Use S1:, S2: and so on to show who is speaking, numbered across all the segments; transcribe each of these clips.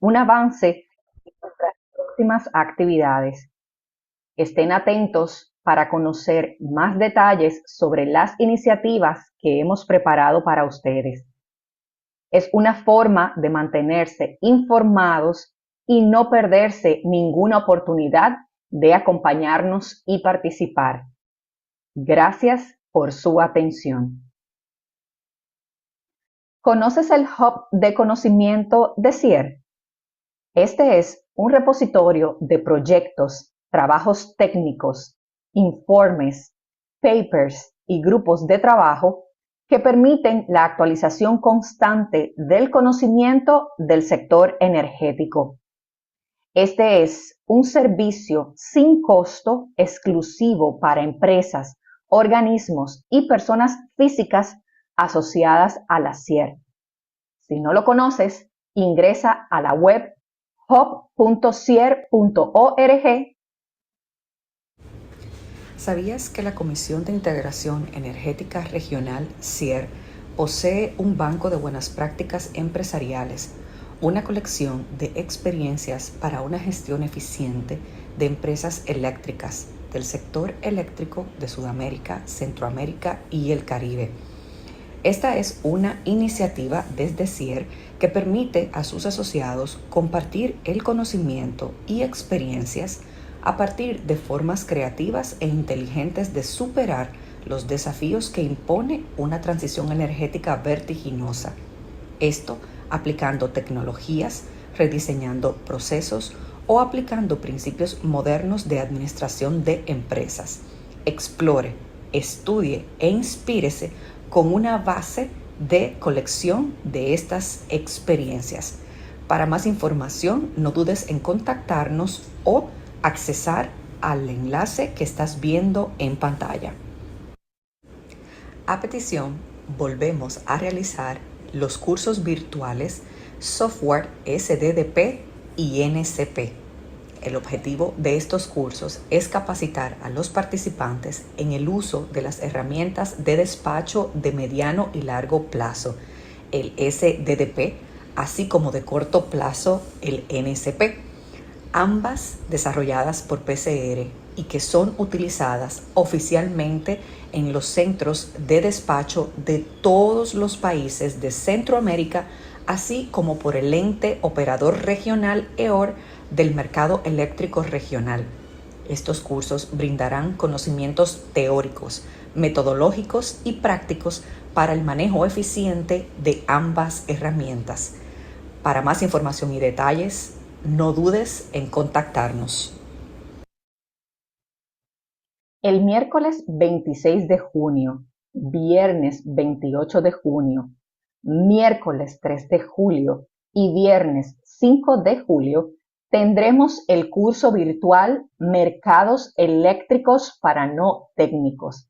S1: un avance en nuestras próximas actividades. Estén atentos para conocer más detalles sobre las iniciativas que hemos preparado para ustedes. Es una forma de mantenerse informados y no perderse ninguna oportunidad de acompañarnos y participar. Gracias por su atención. ¿Conoces el Hub de Conocimiento de CIER? Este es un repositorio de proyectos, trabajos técnicos, informes, papers y grupos de trabajo que permiten la actualización constante del conocimiento del sector energético. Este es un servicio sin costo exclusivo para empresas, organismos y personas físicas asociadas a la CIER. Si no lo conoces, ingresa a la web hub.cier.org.
S2: ¿Sabías que la Comisión de Integración Energética Regional, CIER, posee un banco de buenas prácticas empresariales, una colección de experiencias para una gestión eficiente de empresas eléctricas del sector eléctrico de Sudamérica, Centroamérica y el Caribe? Esta es una iniciativa desde CIER que permite a sus asociados compartir el conocimiento y experiencias a partir de formas creativas e inteligentes de superar los desafíos que impone una transición energética vertiginosa. Esto aplicando tecnologías, rediseñando procesos o aplicando principios modernos de administración de empresas. Explore, estudie e inspírese con una base de colección de estas experiencias. Para más información, no dudes en contactarnos o accesar al enlace que estás viendo en pantalla. A petición, volvemos a realizar los cursos virtuales Software SDDP y NCP. El objetivo de estos cursos es capacitar a los participantes en el uso de las herramientas de despacho de mediano y largo plazo, el SDDP, así como de corto plazo, el NCP, ambas desarrolladas por PCR y que son utilizadas oficialmente en los centros de despacho de todos los países de Centroamérica, así como por el ente operador regional EOR del mercado eléctrico regional. Estos cursos brindarán conocimientos teóricos, metodológicos y prácticos para el manejo eficiente de ambas herramientas. Para más información y detalles, no dudes en contactarnos.
S1: El miércoles 26 de junio, viernes 28 de junio, miércoles 3 de julio y viernes 5 de julio tendremos el curso virtual Mercados Eléctricos para no técnicos.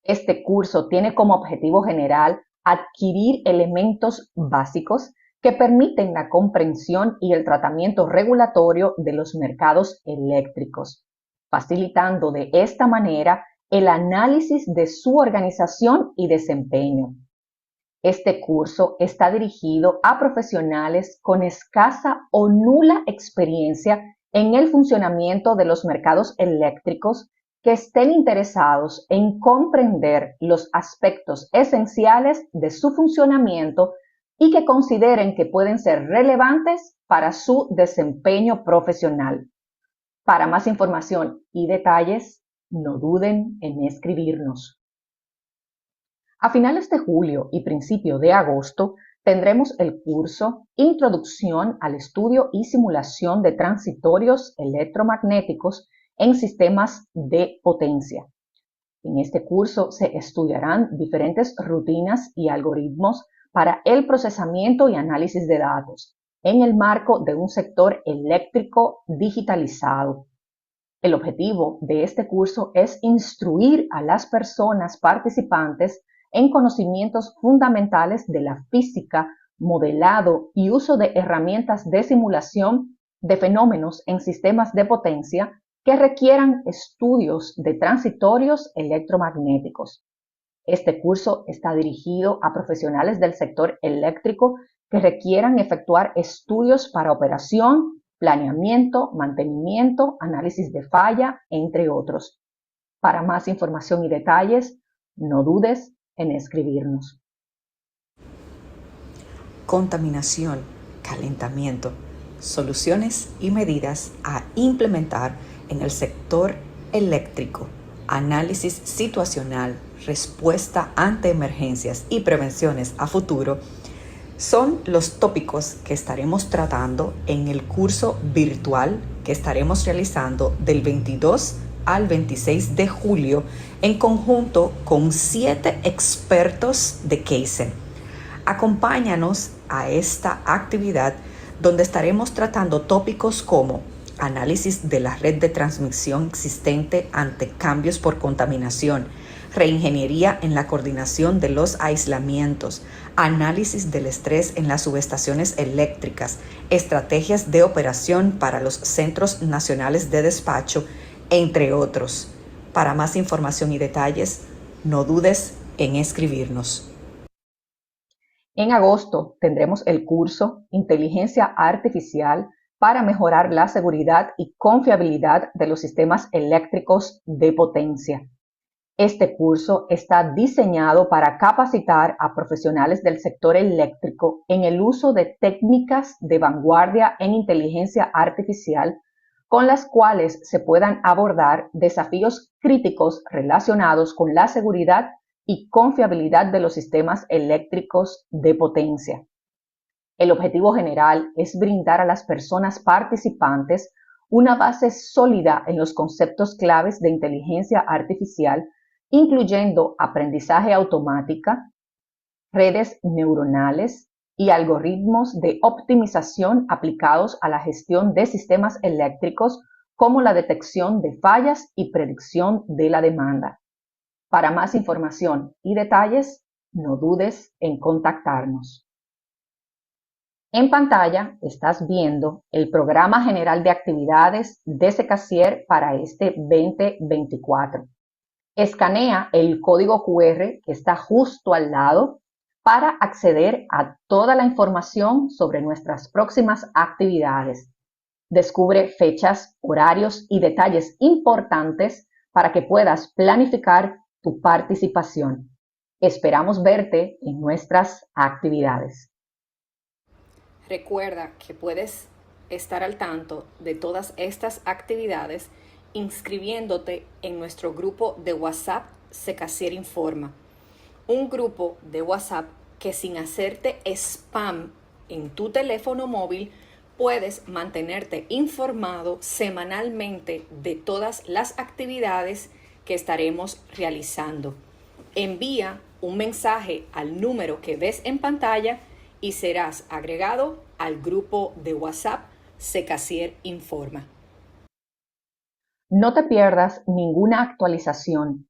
S1: Este curso tiene como objetivo general adquirir elementos básicos que permiten la comprensión y el tratamiento regulatorio de los mercados eléctricos, facilitando de esta manera el análisis de su organización y desempeño. Este curso está dirigido a profesionales con escasa o nula experiencia en el funcionamiento de los mercados eléctricos que estén interesados en comprender los aspectos esenciales de su funcionamiento y que consideren que pueden ser relevantes para su desempeño profesional. Para más información y detalles, no duden en escribirnos. A finales de julio y principio de agosto tendremos el curso Introducción al estudio y simulación de transitorios electromagnéticos en sistemas de potencia. En este curso se estudiarán diferentes rutinas y algoritmos para el procesamiento y análisis de datos en el marco de un sector eléctrico digitalizado. El objetivo de este curso es instruir a las personas participantes en conocimientos fundamentales de la física, modelado y uso de herramientas de simulación de fenómenos en sistemas de potencia que requieran estudios de transitorios electromagnéticos. Este curso está dirigido a profesionales del sector eléctrico que requieran efectuar estudios para operación, planeamiento, mantenimiento, análisis de falla, entre otros. Para más información y detalles, no dudes en escribirnos.
S2: Contaminación, calentamiento, soluciones y medidas a implementar en el sector eléctrico, análisis situacional, respuesta ante emergencias y prevenciones a futuro son los tópicos que estaremos tratando en el curso virtual que estaremos realizando del 22 al 26 de julio en conjunto con 7 expertos de Kaizen. Acompáñanos a esta actividad donde estaremos tratando tópicos como análisis de la red de transmisión existente ante cambios por contaminación, reingeniería en la coordinación de los aislamientos, análisis del estrés en las subestaciones eléctricas, estrategias de operación para los centros nacionales de despacho, entre otros. Para más información y detalles, no dudes en escribirnos.
S1: En agosto tendremos el curso Inteligencia Artificial para mejorar la seguridad y confiabilidad de los sistemas eléctricos de potencia. Este curso está diseñado para capacitar a profesionales del sector eléctrico en el uso de técnicas de vanguardia en inteligencia artificial con las cuales se puedan abordar desafíos críticos relacionados con la seguridad y confiabilidad de los sistemas eléctricos de potencia. El objetivo general es brindar a las personas participantes una base sólida en los conceptos claves de inteligencia artificial, incluyendo aprendizaje automática, redes neuronales y algoritmos de optimización aplicados a la gestión de sistemas eléctricos como la detección de fallas y predicción de la demanda. Para más información y detalles, no dudes en contactarnos. En pantalla estás viendo el Programa General de Actividades de Secasier para este 2024. Escanea el código QR que está justo al lado para acceder a toda la información sobre nuestras próximas actividades. Descubre fechas, horarios y detalles importantes para que puedas planificar tu participación. Esperamos verte en nuestras actividades.
S2: Recuerda que puedes estar al tanto de todas estas actividades inscribiéndote en nuestro grupo de WhatsApp Secasier Informa. Un grupo de WhatsApp que sin hacerte spam en tu teléfono móvil puedes mantenerte informado semanalmente de todas las actividades que estaremos realizando. Envía un mensaje al número que ves en pantalla y serás agregado al grupo de WhatsApp Secasier Informa.
S1: No te pierdas ninguna actualización.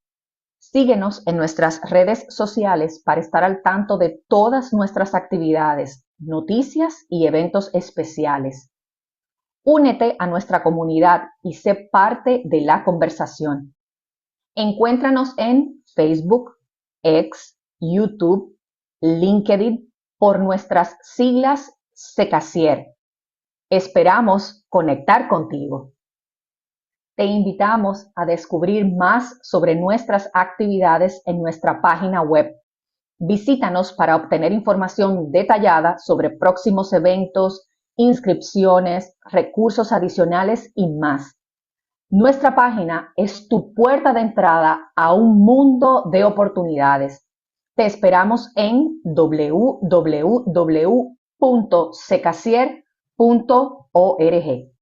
S1: Síguenos en nuestras redes sociales para estar al tanto de todas nuestras actividades, noticias y eventos especiales. Únete a nuestra comunidad y sé parte de la conversación. Encuéntranos en Facebook, X, YouTube, LinkedIn por nuestras siglas Secasier. Esperamos conectar contigo. Te invitamos a descubrir más sobre nuestras actividades en nuestra página web. Visítanos para obtener información detallada sobre próximos eventos, inscripciones, recursos adicionales y más. Nuestra página es tu puerta de entrada a un mundo de oportunidades. Te esperamos en www.secasier.org.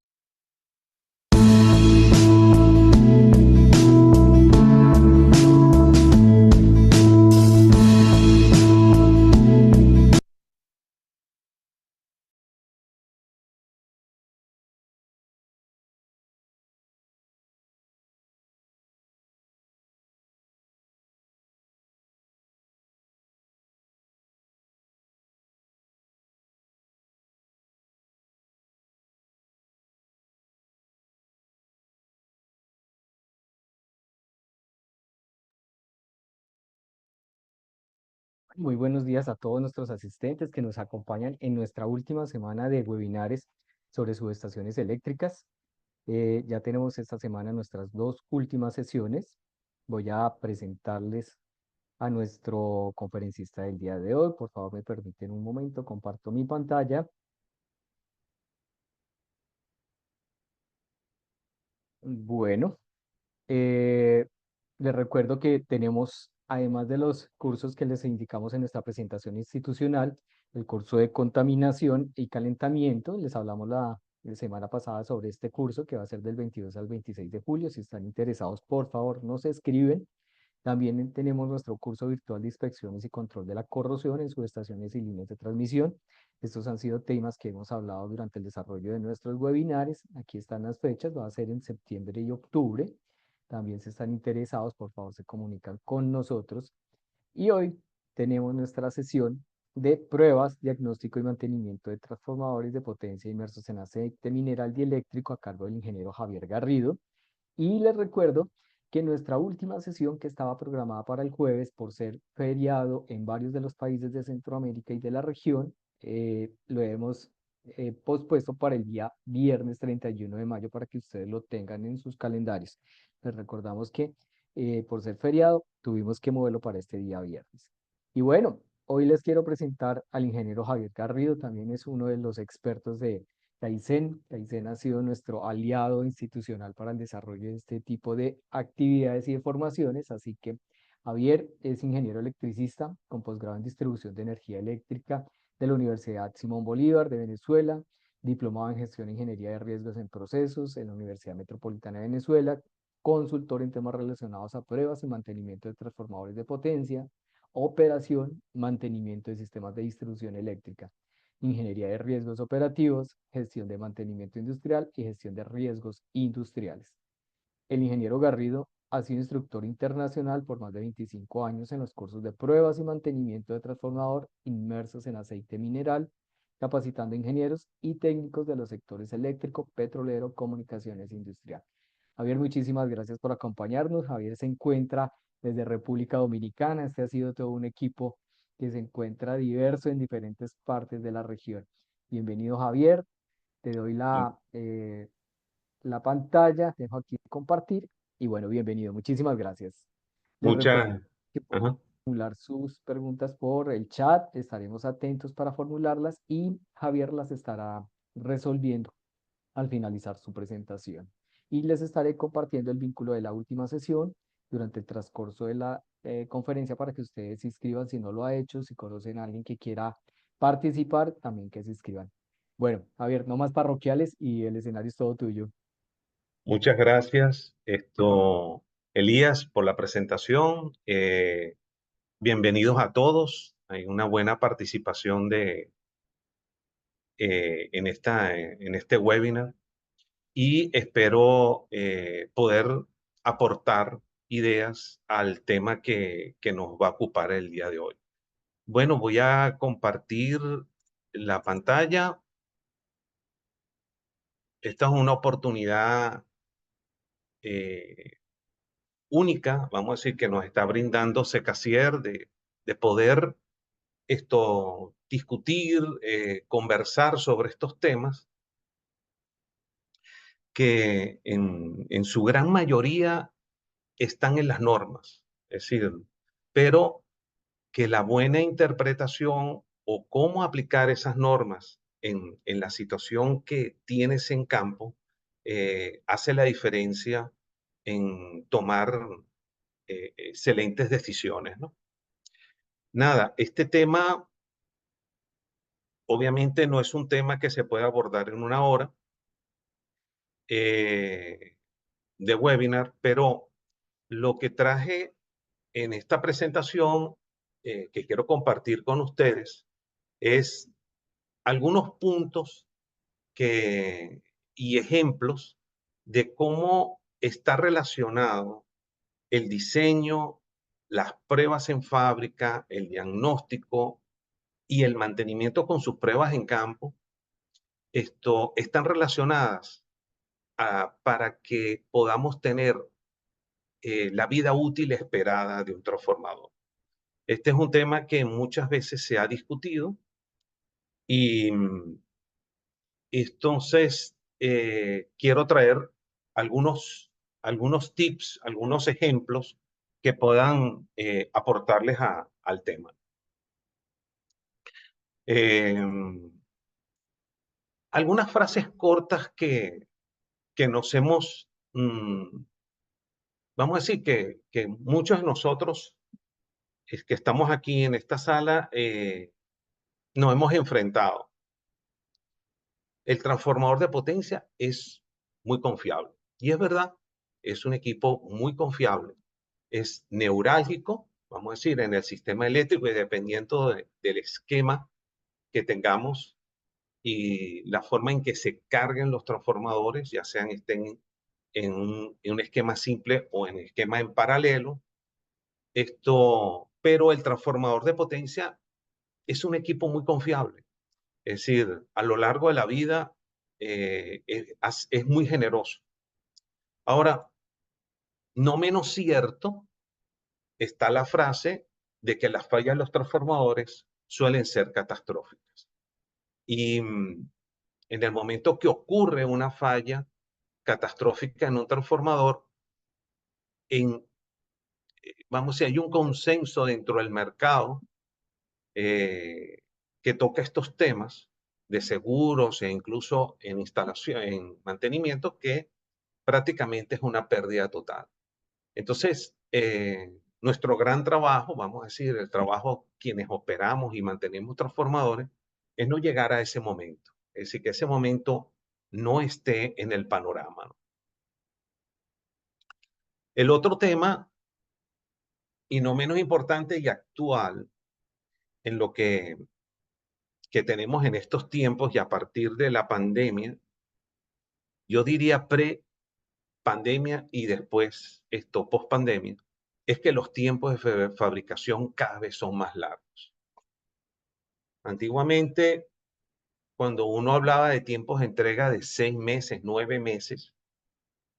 S3: Muy buenos días a todos nuestros asistentes que nos acompañan en nuestra última semana de webinares sobre subestaciones eléctricas. Ya tenemos esta semana nuestras dos últimas sesiones. Voy a presentarles a nuestro conferencista del día de hoy. Por favor, me permiten un momento, comparto mi pantalla. Bueno, Eh, les recuerdo que tenemos, además de los cursos que les indicamos en nuestra presentación institucional, el curso de contaminación y calentamiento. Les hablamos la semana pasada sobre este curso que va a ser del 22 al 26 de julio. Si están interesados, por favor, nos escriben. También tenemos nuestro curso virtual de inspecciones y control de la corrosión en subestaciones y líneas de transmisión. Estos han sido temas que hemos hablado durante el desarrollo de nuestros webinares. Aquí están las fechas, va a ser en septiembre y octubre. También si están interesados, por favor, se comunican con nosotros. Y hoy tenemos nuestra sesión de pruebas, diagnóstico y mantenimiento de transformadores de potencia inmersos en aceite mineral dieléctrico a cargo del ingeniero Javier Garrido. Y les recuerdo que nuestra última sesión, que estaba programada para el jueves por ser feriado en varios de los países de Centroamérica y de la región, lo hemos pospuesto para el día viernes 31 de mayo para que ustedes lo tengan en sus calendarios. Les recordamos que por ser feriado tuvimos que moverlo para este día viernes. Y bueno, hoy les quiero presentar al ingeniero Javier Garrido, también es uno de los expertos de Kaizen. Kaizen ha sido nuestro aliado institucional para el desarrollo de este tipo de actividades y de formaciones, así que Javier es ingeniero electricista con posgrado en distribución de energía eléctrica de la Universidad Simón Bolívar de Venezuela, diplomado en gestión e ingeniería de riesgos en procesos en la Universidad Metropolitana de Venezuela, consultor en temas relacionados a pruebas y mantenimiento de transformadores de potencia, operación, mantenimiento de sistemas de distribución eléctrica, ingeniería de riesgos operativos, gestión de mantenimiento industrial y gestión de riesgos industriales. El ingeniero Garrido ha sido instructor internacional por más de 25 años en los cursos de pruebas y mantenimiento de transformador inmersos en aceite mineral, capacitando ingenieros y técnicos de los sectores eléctrico, petrolero, comunicaciones e industrial. Javier, muchísimas gracias por acompañarnos. Javier se encuentra desde República Dominicana. Este ha sido todo un equipo que se encuentra diverso en diferentes partes de la región. Bienvenido, Javier. Te doy la pantalla, dejo aquí compartir y bueno, bienvenido. Muchísimas gracias. Les recuerdo
S4: Muchas,
S3: que pueden
S4: ajá.
S3: formular sus preguntas por el chat. Estaremos atentos para formularlas y Javier las estará resolviendo al finalizar su presentación. Y les estaré compartiendo el vínculo de la última sesión durante el transcurso de la conferencia para que ustedes se inscriban si no lo ha hecho, si conocen a alguien que quiera participar, también que se inscriban. Bueno, Javier, no más parroquiales y el escenario es todo tuyo.
S4: Muchas gracias, Elías, por la presentación. Bienvenidos a todos. Hay una buena participación en este webinar y espero poder aportar ideas al tema que nos va a ocupar el día de hoy. Bueno, voy a compartir la pantalla. Esta es una oportunidad eh, única, vamos a decir, que nos está brindando Secasier de poder discutir, conversar sobre estos temas que en su gran mayoría están en las normas, es decir, pero que la buena interpretación o cómo aplicar esas normas en la situación que tienes en campo hace la diferencia en tomar excelentes decisiones, ¿no? Nada, este tema obviamente no es un tema que se puede abordar en una hora eh, de webinar, pero lo que traje en esta presentación que quiero compartir con ustedes es algunos puntos y ejemplos de cómo está relacionado el diseño, las pruebas en fábrica, el diagnóstico y el mantenimiento con sus pruebas en campo, están relacionadas para que podamos tener la vida útil esperada de un transformador. Este es un tema que muchas veces se ha discutido y entonces quiero traer algunos tips, algunos ejemplos que puedan aportarles al tema. Algunas frases cortas que nos hemos, vamos a decir que muchos de nosotros que estamos aquí en esta sala nos hemos enfrentado. El transformador de potencia es muy confiable. Y es verdad, es un equipo muy confiable. Es neurálgico, vamos a decir, en el sistema eléctrico y dependiendo del esquema que tengamos y la forma en que se carguen los transformadores, ya sean estén en un esquema simple o en esquema en paralelo. Pero el transformador de potencia es un equipo muy confiable. Es decir, a lo largo de la vida es muy generoso. Ahora, no menos cierto está la frase de que las fallas de los transformadores suelen ser catastróficas. Y en el momento que ocurre una falla catastrófica en un transformador, vamos a decir, hay un consenso dentro del mercado que toca estos temas de seguros e incluso en instalación, en mantenimiento, que prácticamente es una pérdida total. Entonces, nuestro gran trabajo, vamos a decir, el trabajo quienes operamos y mantenemos transformadores, es no llegar a ese momento. Es decir, que ese momento no esté en el panorama, ¿no? El otro tema, y no menos importante y actual, en lo que tenemos en estos tiempos y a partir de la pandemia, yo diría pre-pandemia y después post-pandemia, es que los tiempos de fabricación cada vez son más largos. Antiguamente, cuando uno hablaba de tiempos de entrega de 6 meses, 9 meses,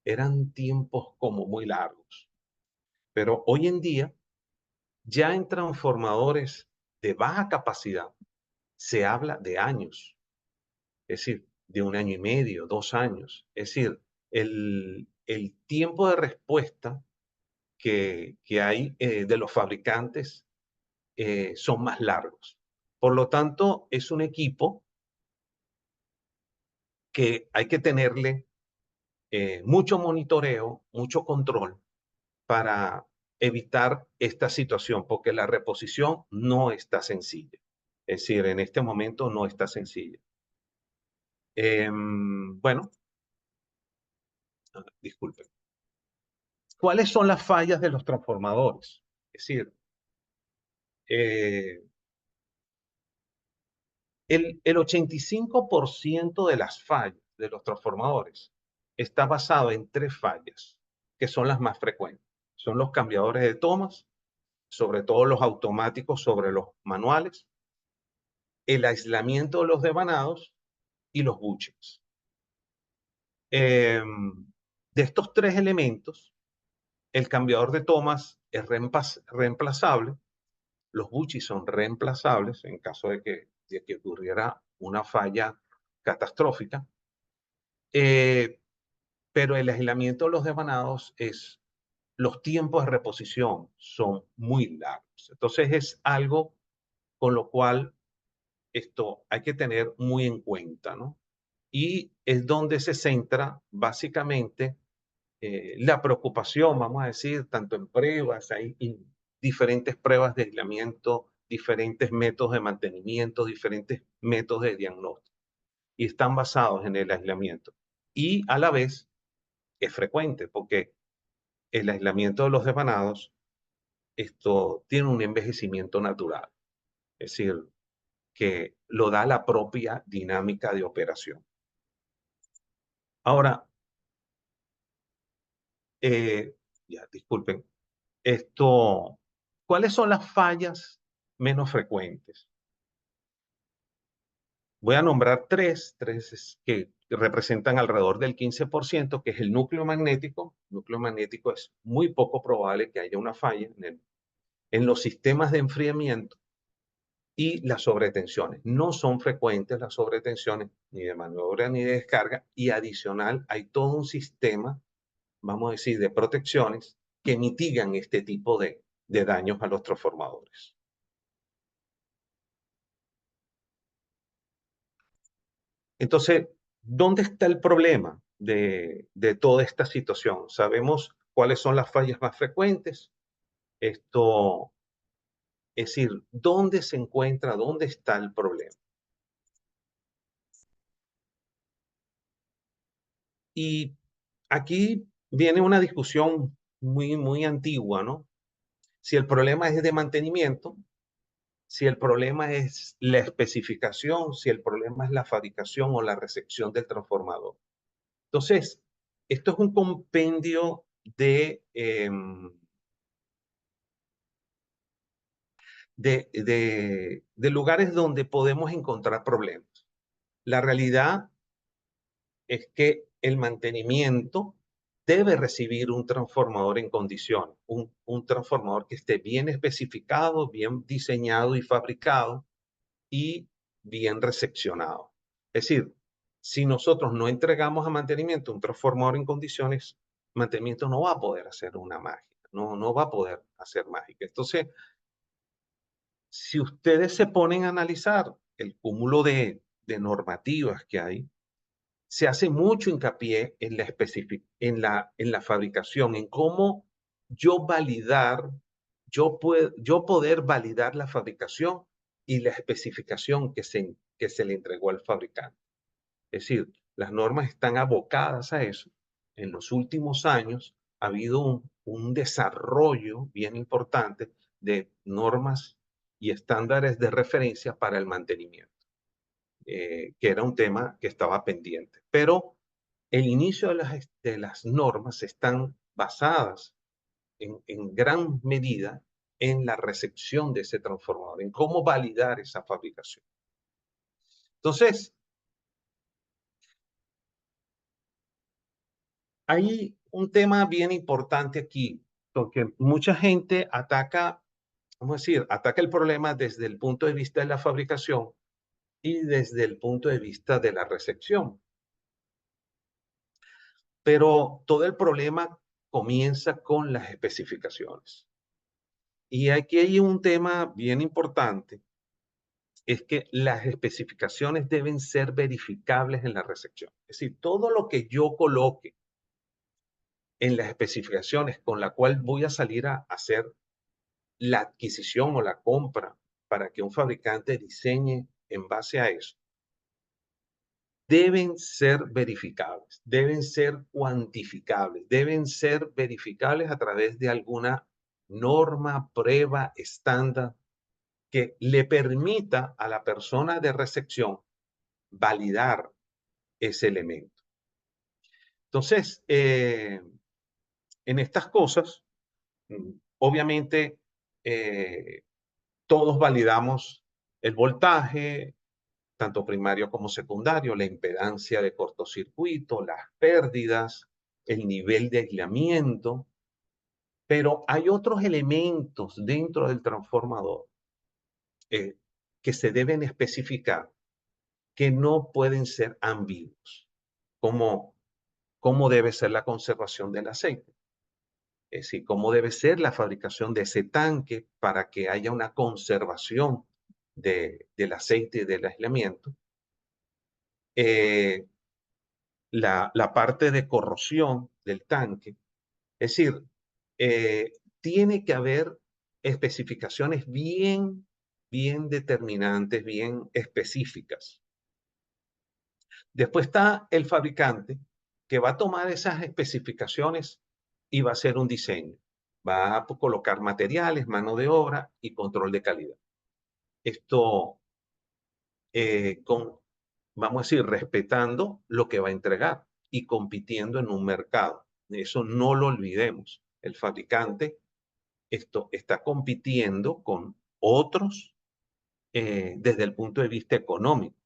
S4: eran tiempos como muy largos. Pero hoy en día, ya en transformadores de baja capacidad, se habla de años. Es decir, de 1 año y medio, 2 años. Es decir, el tiempo de respuesta que hay de los fabricantes son más largos. Por lo tanto, es un equipo que hay que tenerle mucho monitoreo, mucho control para evitar esta situación, porque la reposición no está sencilla. Es decir, en este momento no está sencilla. Bueno, disculpen. ¿Cuáles son las fallas de los transformadores? Es decir, el 85% de las fallas de los transformadores está basado en 3 fallas, que son las más frecuentes. Son los cambiadores de tomas, sobre todo los automáticos sobre los manuales, el aislamiento de los devanados y los bushings. De estos 3 elementos, el cambiador de tomas es reemplazable, los bushings son reemplazables en caso de que ocurriera una falla catastrófica, pero el aislamiento de los devanados los tiempos de reposición son muy largos. Entonces es algo con lo cual esto hay que tener muy en cuenta, ¿no? Y es donde se centra básicamente la preocupación, vamos a decir, tanto en pruebas, hay diferentes pruebas de aislamiento, diferentes métodos de mantenimiento, diferentes métodos de diagnóstico, y están basados en el aislamiento. Y a la vez es frecuente, porque el aislamiento de los devanados, esto tiene un envejecimiento natural, es decir, que lo da la propia dinámica de operación. Ahora, ya, disculpen, ¿cuáles son las fallas menos frecuentes? Voy a nombrar tres que representan alrededor del 15%, que es el núcleo magnético. El núcleo magnético es muy poco probable que haya una falla en los sistemas de enfriamiento y las sobretensiones. No son frecuentes las sobretensiones, ni de maniobra ni de descarga, y adicional hay todo un sistema, vamos a decir, de protecciones que mitigan este tipo de daños a los transformadores. Entonces, ¿dónde está el problema de toda esta situación? Sabemos cuáles son las fallas más frecuentes. Esto, es decir, ¿dónde se encuentra, dónde está el problema? Y aquí viene una discusión muy antigua, ¿no? Si el problema es de mantenimiento, si el problema es la especificación, si el problema es la fabricación o la recepción del transformador. Entonces, esto es un compendio de lugares donde podemos encontrar problemas. La realidad es que el mantenimiento debe recibir un transformador en condiciones, un transformador que esté bien especificado, bien diseñado y fabricado y bien recepcionado. Es decir, si nosotros no entregamos a mantenimiento un transformador en condiciones, mantenimiento no va a poder hacer una magia, no va a poder hacer mágica. Entonces, si ustedes se ponen a analizar el cúmulo de normativas que hay, se hace mucho hincapié en la fabricación, en cómo yo validar, yo poder validar la fabricación y la especificación que se le entregó al fabricante. Es decir, las normas están abocadas a eso. En los últimos años ha habido un desarrollo bien importante de normas y estándares de referencia para el mantenimiento. Que era un tema que estaba pendiente. Pero el inicio de las normas están basadas en gran medida en la recepción de ese transformador, en cómo validar esa fabricación. Entonces, hay un tema bien importante aquí, porque mucha gente ataca, vamos a decir, ataca el problema desde el punto de vista de la fabricación y desde el punto de vista de la recepción. Pero todo el problema comienza con las especificaciones. Y aquí hay un tema bien importante, es que las especificaciones deben ser verificables en la recepción. Es decir, todo lo que yo coloque en las especificaciones con la cual voy a salir a hacer la adquisición o la compra para que un fabricante diseñe en base a eso, deben ser verificables, deben ser cuantificables, deben ser verificables a través de alguna norma, prueba, estándar que le permita a la persona de recepción validar ese elemento. Entonces, en estas cosas, obviamente, todos validamos el voltaje, tanto primario como secundario, la impedancia de cortocircuito, las pérdidas, el nivel de aislamiento, pero hay otros elementos dentro del transformador que se deben especificar que no pueden ser ambiguos, como cómo debe ser la conservación del aceite, es decir, cómo debe ser la fabricación de ese tanque para que haya una conservación del aceite y del aislamiento. La parte de corrosión del tanque. Es decir, tiene que haber especificaciones bien determinantes, bien específicas. Después está el fabricante que va a tomar esas especificaciones y va a hacer un diseño. Va a colocar materiales, mano de obra y control de calidad. Esto vamos a decir, respetando lo que va a entregar y compitiendo en un mercado. Eso no lo olvidemos. El fabricante está compitiendo con otros desde el punto de vista económico.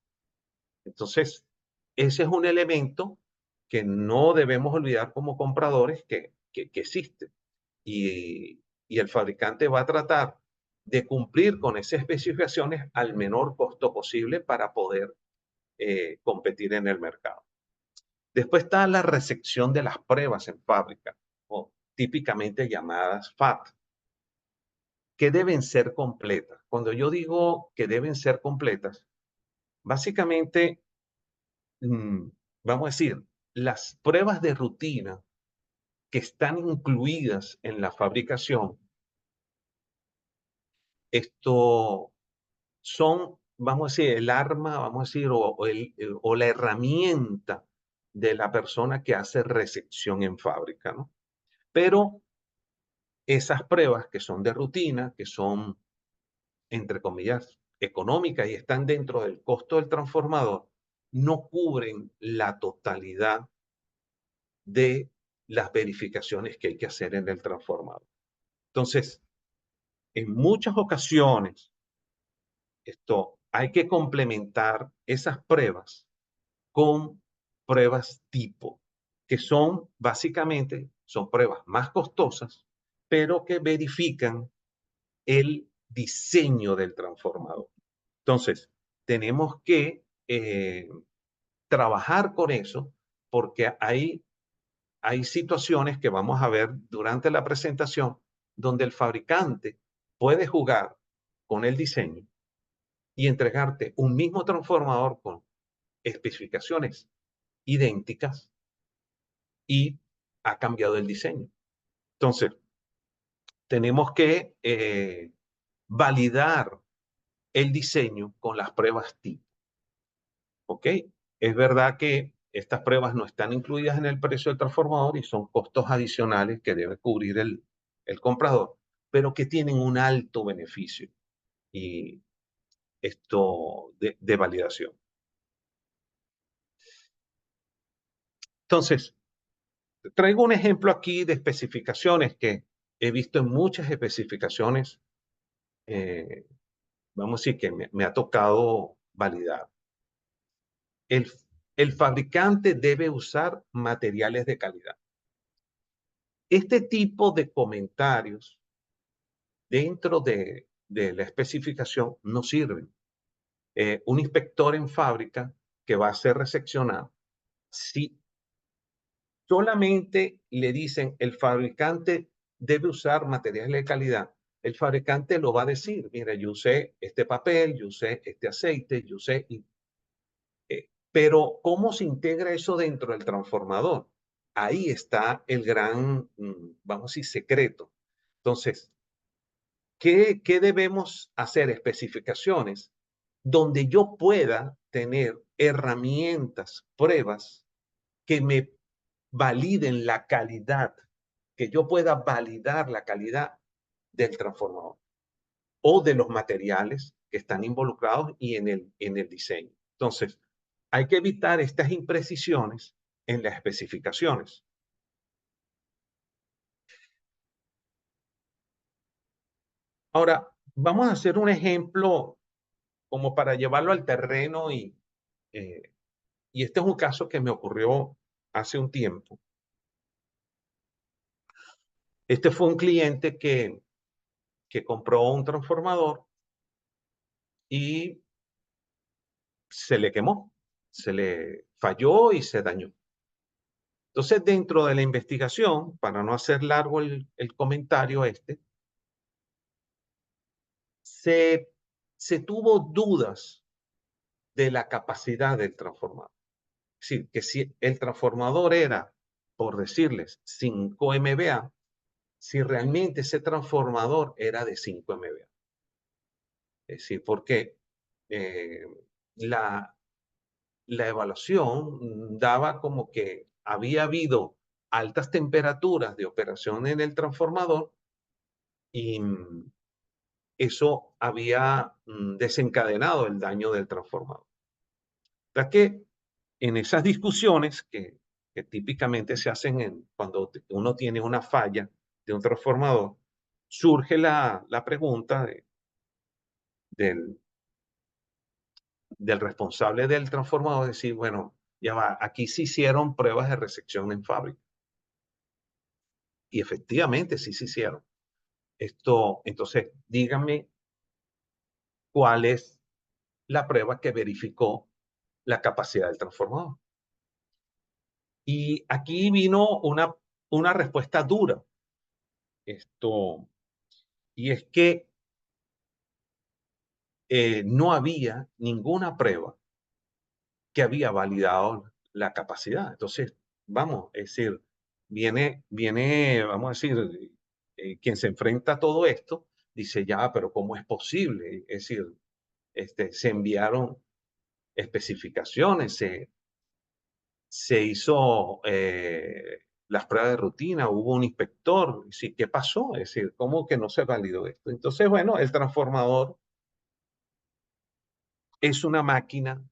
S4: Entonces, ese es un elemento que no debemos olvidar como compradores que existe. Y el fabricante va a tratar de cumplir con esas especificaciones al menor costo posible para poder competir en el mercado. Después está la recepción de las pruebas en fábrica, o típicamente llamadas FAT, que deben ser completas. Cuando yo digo que deben ser completas, básicamente, vamos a decir, las pruebas de rutina que están incluidas en la fabricación, esto son, vamos a decir, el arma, vamos a decir, o la herramienta de la persona que hace recepción en fábrica, ¿no? Pero esas pruebas que son de rutina, que son, entre comillas, económicas y están dentro del costo del transformador, no cubren la totalidad de las verificaciones que hay que hacer en el transformador. Entonces, en muchas ocasiones, hay que complementar esas pruebas con pruebas tipo, que son básicamente, son pruebas más costosas, pero que verifican el diseño del transformador. Entonces, tenemos que trabajar con eso porque hay situaciones que vamos a ver durante la presentación donde el fabricante puede jugar con el diseño y entregarte un mismo transformador con especificaciones idénticas y ha cambiado el diseño. Entonces, tenemos que validar el diseño con las pruebas tipo. ¿Ok? Es verdad que estas pruebas no están incluidas en el precio del transformador y son costos adicionales que debe cubrir el comprador, pero que tienen un alto beneficio y de validación. Entonces, traigo un ejemplo aquí de especificaciones que he visto en muchas especificaciones, vamos a decir que me ha tocado validar. El fabricante debe usar materiales de calidad. Este tipo de comentarios dentro de la especificación no sirven. Un inspector en fábrica que va a ser recepcionado, si solamente le dicen el fabricante debe usar materiales de calidad, el fabricante lo va a decir, mira, yo usé este papel, yo usé este aceite, yo usé... pero ¿cómo se integra eso dentro del transformador? Ahí está el gran, vamos a decir, secreto. Entonces, ¿qué debemos hacer? Especificaciones donde yo pueda tener herramientas, pruebas que me validen la calidad, que yo pueda validar la calidad del transformador o de los materiales que están involucrados y en el diseño. Entonces, hay que evitar estas imprecisiones en las especificaciones. Ahora, vamos a hacer un ejemplo como para llevarlo al terreno y este es un caso que me ocurrió hace un tiempo. Este fue un cliente que compró un transformador y se le quemó, se le falló y se dañó. Entonces, dentro de la investigación, para no hacer largo el comentario se tuvo dudas de la capacidad del transformador. Es decir, que si el transformador era, por decirles, 5 MVA, si realmente ese transformador era de 5 MVA. Es decir, porque la evaluación daba como que había habido altas temperaturas de operación en el transformador y eso había desencadenado el daño del transformador. O sea que en esas discusiones que típicamente se hacen cuando uno tiene una falla de un transformador, surge la pregunta del responsable del transformador, decir, bueno, ya va, aquí se hicieron pruebas de recepción en fábrica. Y efectivamente sí se hicieron. Entonces, díganme cuál es la prueba que verificó la capacidad del transformador. Y aquí vino una respuesta dura. Y es que no había ninguna prueba que había validado la capacidad. Entonces, vamos, es decir, viene, vamos a decir, quien se enfrenta a todo esto, dice, ya, pero ¿cómo es posible? Es decir, se enviaron especificaciones, se hizo las pruebas de rutina, hubo un inspector, sí, ¿qué pasó? Es decir, ¿cómo que no se validó esto? Entonces, bueno, el transformador es una máquina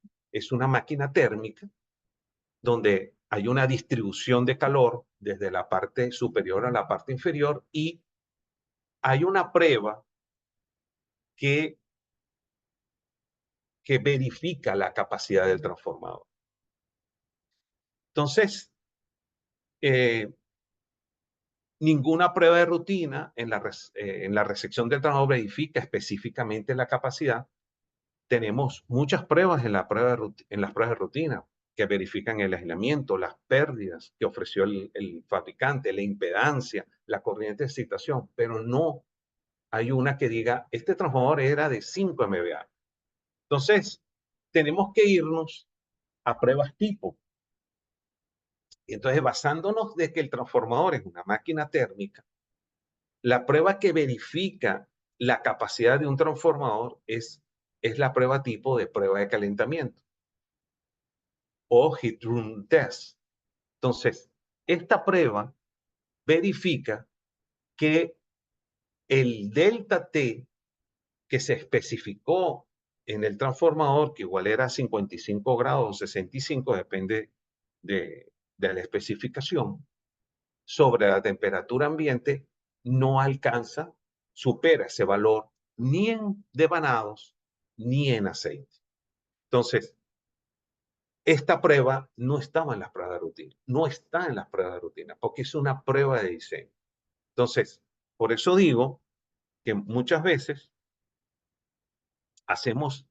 S4: térmica donde hay una distribución de calor desde la parte superior a la parte inferior y hay una prueba que verifica la capacidad del transformador. Entonces, ninguna prueba de rutina en la recepción del transformador verifica específicamente la capacidad. Tenemos muchas pruebas en las pruebas de rutina que verifican el aislamiento, las pérdidas que ofreció el fabricante, la impedancia, la corriente de excitación, pero no hay una que diga, este transformador era de 5 MVA. Entonces, tenemos que irnos a pruebas tipo. Y entonces, basándonos de que el transformador es una máquina térmica, la prueba que verifica la capacidad de un transformador es la prueba tipo de prueba de calentamiento o heat room test. Entonces, esta prueba verifica que el delta T que se especificó en el transformador, que igual era 55 grados o 65, depende de la especificación, sobre la temperatura ambiente, no alcanza, supera ese valor ni en devanados ni en aceite. Entonces, esta prueba no estaba en las pruebas de rutina, no está en las pruebas de rutina, porque es una prueba de diseño. Entonces, por eso digo que muchas veces hacemos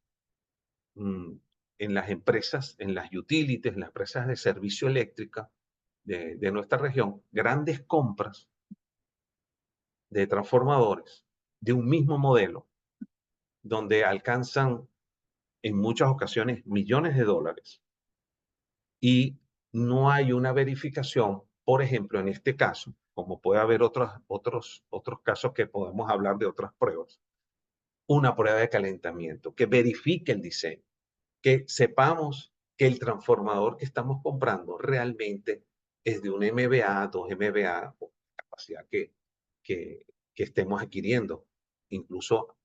S4: en las empresas, en las utilities, en las empresas de servicio eléctrica de nuestra región, grandes compras de transformadores de un mismo modelo, donde alcanzan en muchas ocasiones millones de dólares y no hay una verificación, por ejemplo, en este caso, como puede haber otros casos que podemos hablar de otras pruebas, una prueba de calentamiento que verifique el diseño, que sepamos que el transformador que estamos comprando realmente es de un MVA, 2 MVA, o capacidad que estemos adquiriendo, incluso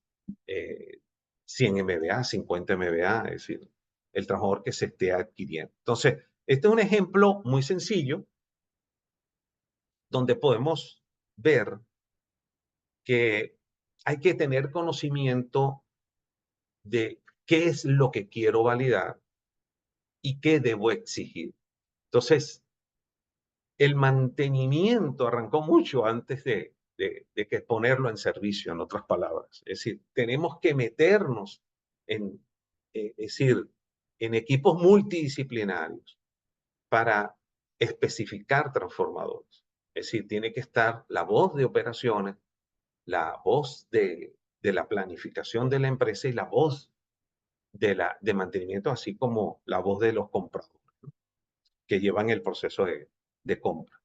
S4: 100 MVA, 50 MVA, es decir, el transformador que se esté adquiriendo. Entonces, este es un ejemplo muy sencillo donde podemos ver que hay que tener conocimiento de qué es lo que quiero validar y qué debo exigir. Entonces, el mantenimiento arrancó mucho antes de que ponerlo en servicio, en otras palabras. Es decir, tenemos que meternos es decir, en equipos multidisciplinarios para especificar transformadores. Es decir, tiene que estar la voz de operaciones, la voz de la planificación de la empresa y la voz de mantenimiento, así como la voz de los compradores, ¿no?, que llevan el proceso de compra.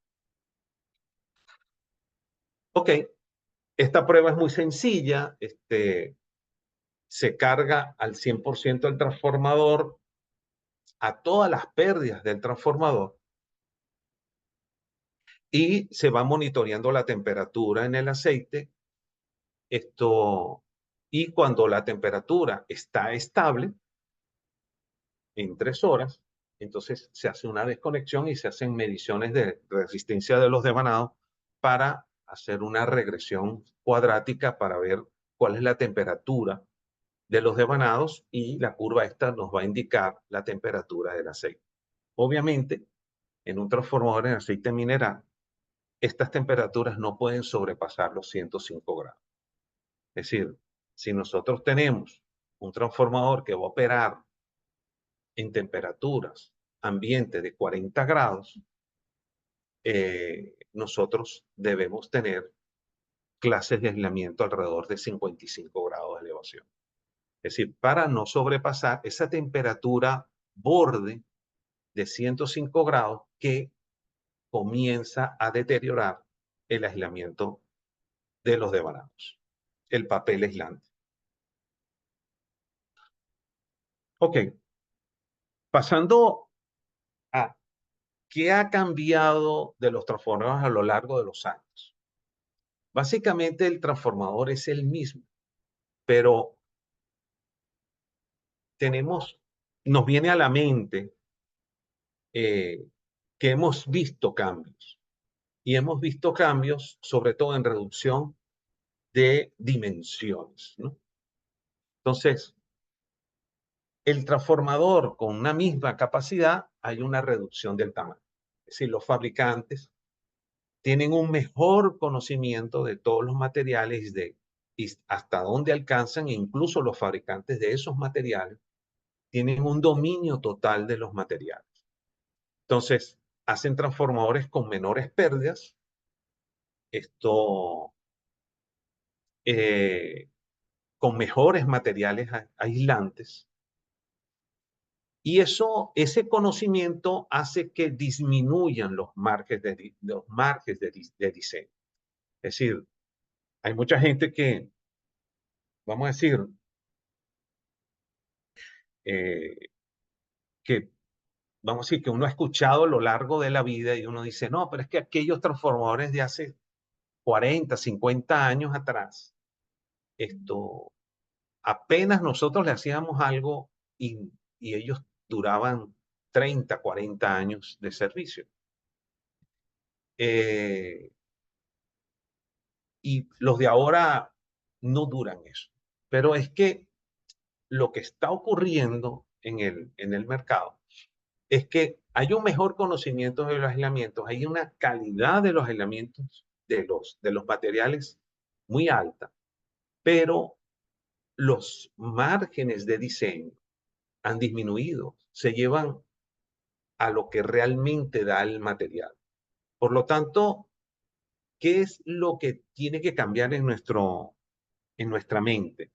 S4: Ok, esta prueba es muy sencilla. Se carga al 100% el transformador a todas las pérdidas del transformador y se va monitoreando la temperatura en el aceite. Y cuando la temperatura está estable, en 3 horas, entonces se hace una desconexión y se hacen mediciones de resistencia de los devanados para hacer una regresión cuadrática para ver cuál es la temperatura de los devanados y la curva esta nos va a indicar la temperatura del aceite. Obviamente, en un transformador en aceite mineral, estas temperaturas no pueden sobrepasar los 105 grados. Es decir, si nosotros tenemos un transformador que va a operar en temperaturas ambiente de 40 grados, nosotros debemos tener clases de aislamiento alrededor de 55 grados de elevación. Es decir, para no sobrepasar esa temperatura borde de 105 grados que comienza a deteriorar el aislamiento de los devanados, el papel aislante. Ok, pasando a qué ha cambiado de los transformadores a lo largo de los años. Básicamente el transformador es el mismo, pero nos viene a la mente que hemos visto cambios. Y hemos visto cambios sobre todo en reducción de dimensiones, ¿no? Entonces, el transformador con una misma capacidad, hay una reducción del tamaño. Es decir, los fabricantes tienen un mejor conocimiento de todos los materiales y hasta dónde alcanzan, e incluso los fabricantes de esos materiales tienen un dominio total de los materiales. Entonces, hacen transformadores con menores pérdidas, con mejores materiales aislantes, y ese conocimiento hace que disminuyan los márgenes de diseño. Es decir, hay mucha gente que, vamos a decir, que uno ha escuchado a lo largo de la vida y uno dice, no, pero es que aquellos transformadores de hace 40, 50 años atrás, apenas nosotros le hacíamos algo y ellos duraban 30, 40 años de servicio. Y los de ahora no duran eso. Pero es que lo que está ocurriendo en el mercado es que hay un mejor conocimiento de los aislamientos, hay una calidad de los aislamientos de los materiales muy alta, pero los márgenes de diseño han disminuido, se llevan a lo que realmente da el material. Por lo tanto, ¿qué es lo que tiene que cambiar en nuestra mente?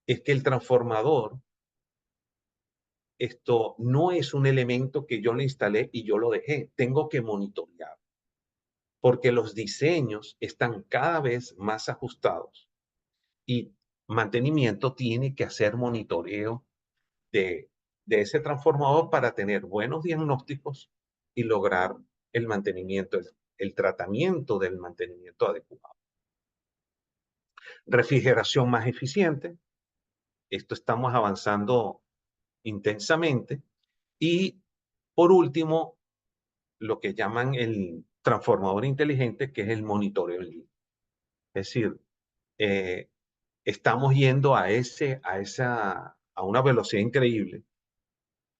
S4: Es que el transformador, no es un elemento que yo le instalé y yo lo dejé. Tengo que monitorear, porque los diseños están cada vez más ajustados y mantenimiento tiene que hacer monitoreo de ese transformador para tener buenos diagnósticos y lograr el mantenimiento, el tratamiento del mantenimiento adecuado. Refrigeración más eficiente. Esto estamos avanzando intensamente. Y por último, lo que llaman el transformador inteligente, que es el monitoreo en línea. Es decir, estamos yendo a una velocidad increíble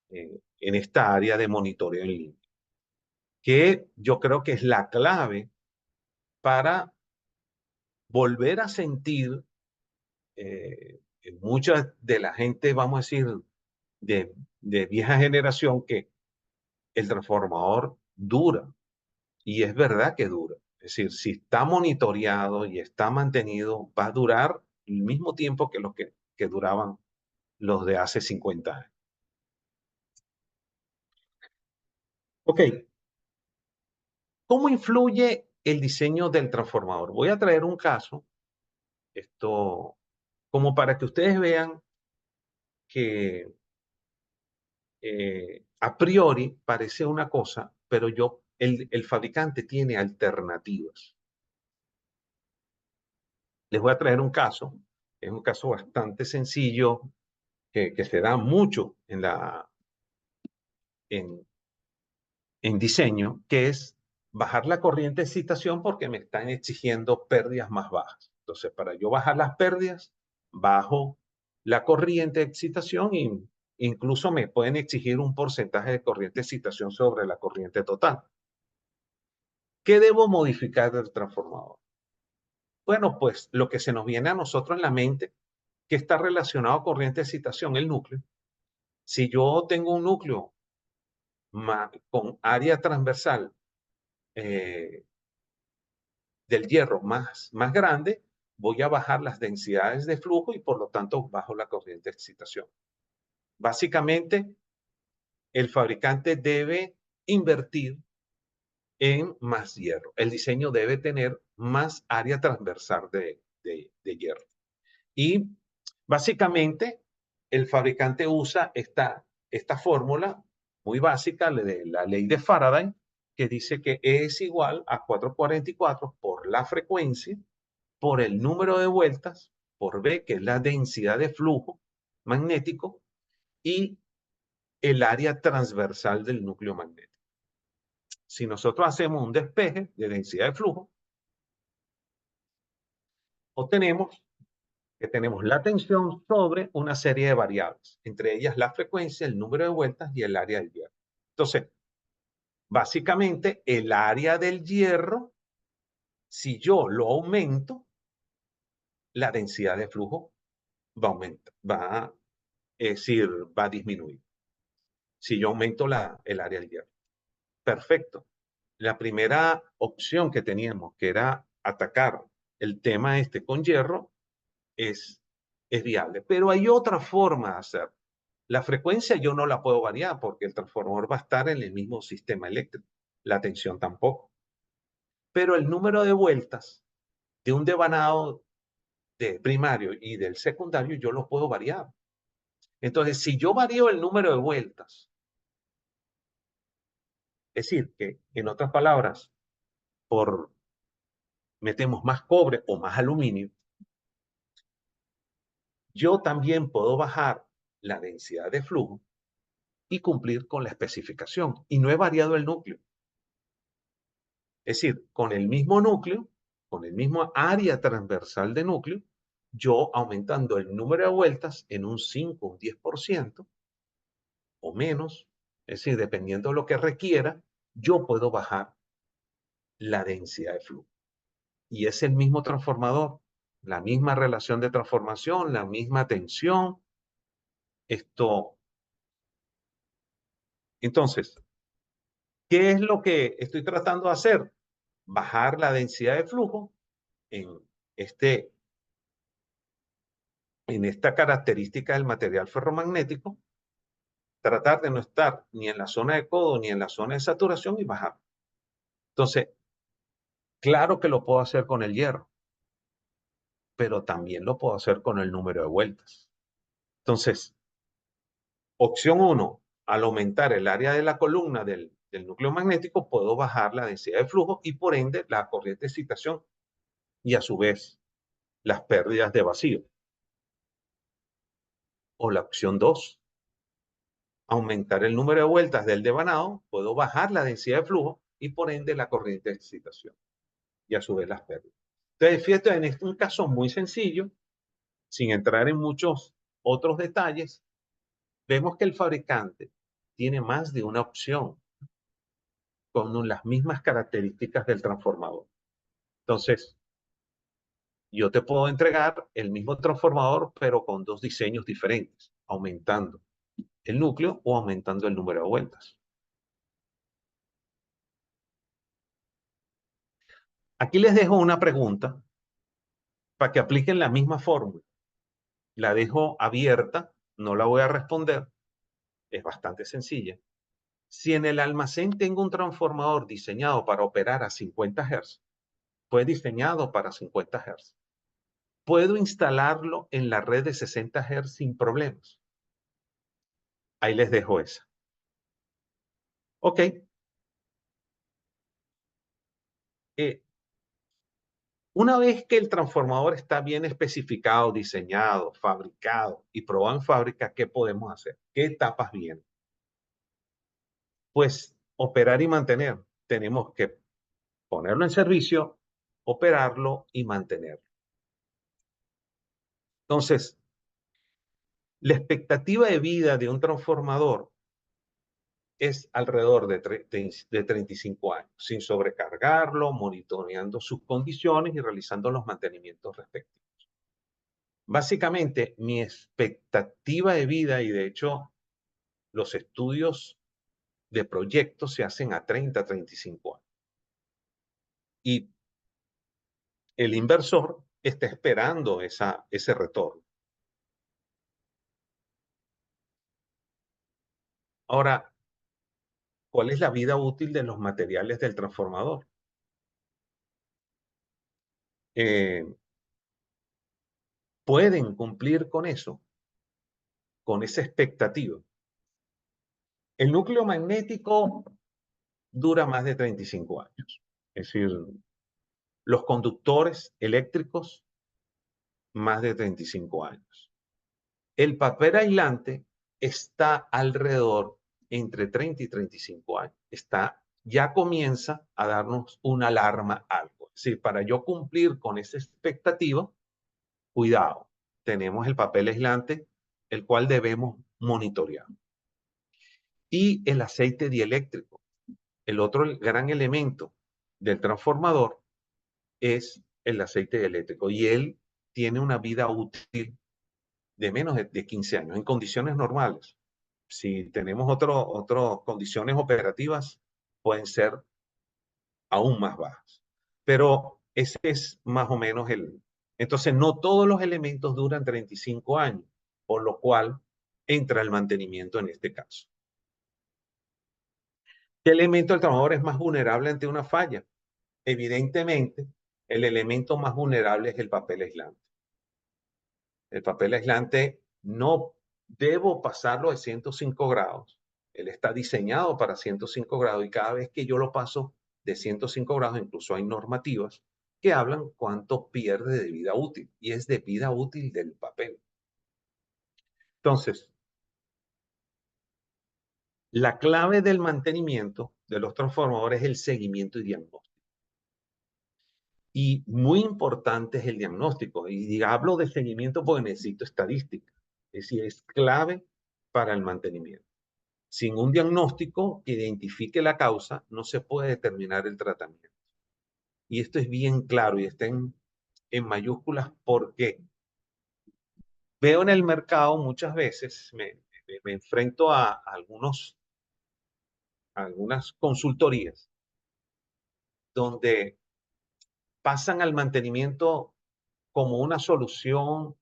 S4: en esta área de monitoreo en línea, que yo creo que es la clave para volver a sentir mucha de la gente, vamos a decir, de vieja generación, que el transformador dura. Y es verdad que dura. Es decir, si está monitoreado y está mantenido, va a durar el mismo tiempo que los que duraban los de hace 50 años. Ok. ¿Cómo influye el diseño del transformador? Voy a traer un caso, como para que ustedes vean que a priori parece una cosa, pero el fabricante tiene alternativas. Les voy a traer un caso. Es un caso bastante sencillo que se da mucho en diseño, que es bajar la corriente de excitación porque me están exigiendo pérdidas más bajas. Entonces, para yo bajar las pérdidas, bajo la corriente de excitación e incluso me pueden exigir un porcentaje de corriente de excitación sobre la corriente total. ¿Qué debo modificar del transformador? Bueno, pues lo que se nos viene a nosotros en la mente ¿Qué está relacionado a corriente de excitación? El núcleo. Si yo tengo un núcleo con área transversal del hierro más grande, voy a bajar las densidades de flujo y por lo tanto bajo la corriente de excitación. Básicamente, el fabricante debe invertir en más hierro. El diseño debe tener más área transversal de hierro. Y básicamente, el fabricante usa esta fórmula muy básica de la ley de Faraday, que dice que E es igual a 444 por la frecuencia, por el número de vueltas, por B, que es la densidad de flujo magnético, y el área transversal del núcleo magnético. Si nosotros hacemos un despeje de densidad de flujo, obtenemos que tenemos la tensión sobre una serie de variables, entre ellas la frecuencia, el número de vueltas y el área del hierro. Entonces, básicamente, el área del hierro, si yo lo aumento, la densidad de flujo va a aumentar, va a disminuir. Si yo aumento el área del hierro. Perfecto. La primera opción que teníamos, que era atacar el tema con hierro, es viable. Pero hay otra forma de hacerlo. La frecuencia yo no la puedo variar porque el transformador va a estar en el mismo sistema eléctrico. La tensión tampoco. Pero el número de vueltas de un devanado de primario y del secundario yo lo puedo variar. Entonces, si yo varío el número de vueltas, es decir, que en otras palabras, metemos más cobre o más aluminio, yo también puedo bajar la densidad de flujo y cumplir con la especificación. Y no he variado el núcleo. Es decir, con el mismo núcleo, con el mismo área transversal de núcleo, yo aumentando el número de vueltas en un 5, un 10% o menos, es decir, dependiendo de lo que requiera, yo puedo bajar la densidad de flujo. Y es el mismo transformador, la misma relación de transformación, la misma tensión. Entonces, ¿qué es lo que estoy tratando de hacer? Bajar la densidad de flujo en esta característica del material ferromagnético, tratar de no estar ni en la zona de codo ni en la zona de saturación y bajar. Entonces, claro que lo puedo hacer con el hierro, pero también lo puedo hacer con el número de vueltas. Entonces, opción 1, al aumentar el área de la columna del núcleo magnético, puedo bajar la densidad de flujo y por ende la corriente de excitación y a su vez las pérdidas de vacío. O la opción 2, aumentar el número de vueltas del devanado, puedo bajar la densidad de flujo y por ende la corriente de excitación y a su vez las pérdidas. Entonces, fíjate, en un caso muy sencillo, sin entrar en muchos otros detalles, vemos que el fabricante tiene más de una opción con las mismas características del transformador. Entonces, yo te puedo entregar el mismo transformador, pero con dos diseños diferentes, aumentando el núcleo o aumentando el número de vueltas. Aquí les dejo una pregunta para que apliquen la misma fórmula. La dejo abierta, no la voy a responder, es bastante sencilla. Si en el almacén tengo un transformador diseñado para operar a 50 Hz, fue diseñado para 50 Hz, ¿puedo instalarlo en la red de 60 Hz sin problemas? Ahí les dejo esa. Ok. Una vez que el transformador está bien especificado, diseñado, fabricado y probado en fábrica, ¿qué podemos hacer? ¿Qué etapas vienen? Pues operar y mantener. Tenemos que ponerlo en servicio, operarlo y mantenerlo. Entonces, la expectativa de vida de un transformador es alrededor de 35 años, sin sobrecargarlo, monitoreando sus condiciones y realizando los mantenimientos respectivos. Básicamente, mi expectativa de vida, y de hecho los estudios de proyectos se hacen a 30, 35 años. Y el inversor está esperando ese retorno. Ahora, ¿cuál es la vida útil de los materiales del transformador? ¿Pueden cumplir con eso? Con esa expectativa. El núcleo magnético dura más de 35 años. Es decir, los conductores eléctricos, más de 35 años. El papel aislante está alrededor entre 30 y 35 años. Ya comienza a darnos una alarma algo. Es decir, para yo cumplir con esa expectativa, cuidado, tenemos el papel aislante, el cual debemos monitorear. Y el aceite dieléctrico. El otro gran elemento del transformador es el aceite dieléctrico y él tiene una vida útil de menos de 15 años en condiciones normales. Si tenemos otras condiciones operativas, pueden ser aún más bajas. Pero ese es más o menos el... Entonces, no todos los elementos duran 35 años, por lo cual entra el mantenimiento en este caso. ¿Qué elemento del transformador es más vulnerable ante una falla? Evidentemente, el elemento más vulnerable es el papel aislante. El papel aislante no debo pasarlo de 105 grados. Él está diseñado para 105 grados y cada vez que yo lo paso de 105 grados, incluso hay normativas que hablan cuánto pierde de vida útil y es de vida útil del papel. Entonces, la clave del mantenimiento de los transformadores es el seguimiento y diagnóstico. Y muy importante es el diagnóstico. Y hablo de seguimiento porque necesito estadística. Es decir, es clave para el mantenimiento. Sin un diagnóstico que identifique la causa, no se puede determinar el tratamiento. Y esto es bien claro y está en mayúsculas porque veo en el mercado muchas veces, me enfrento a algunas consultorías donde pasan al mantenimiento como una solución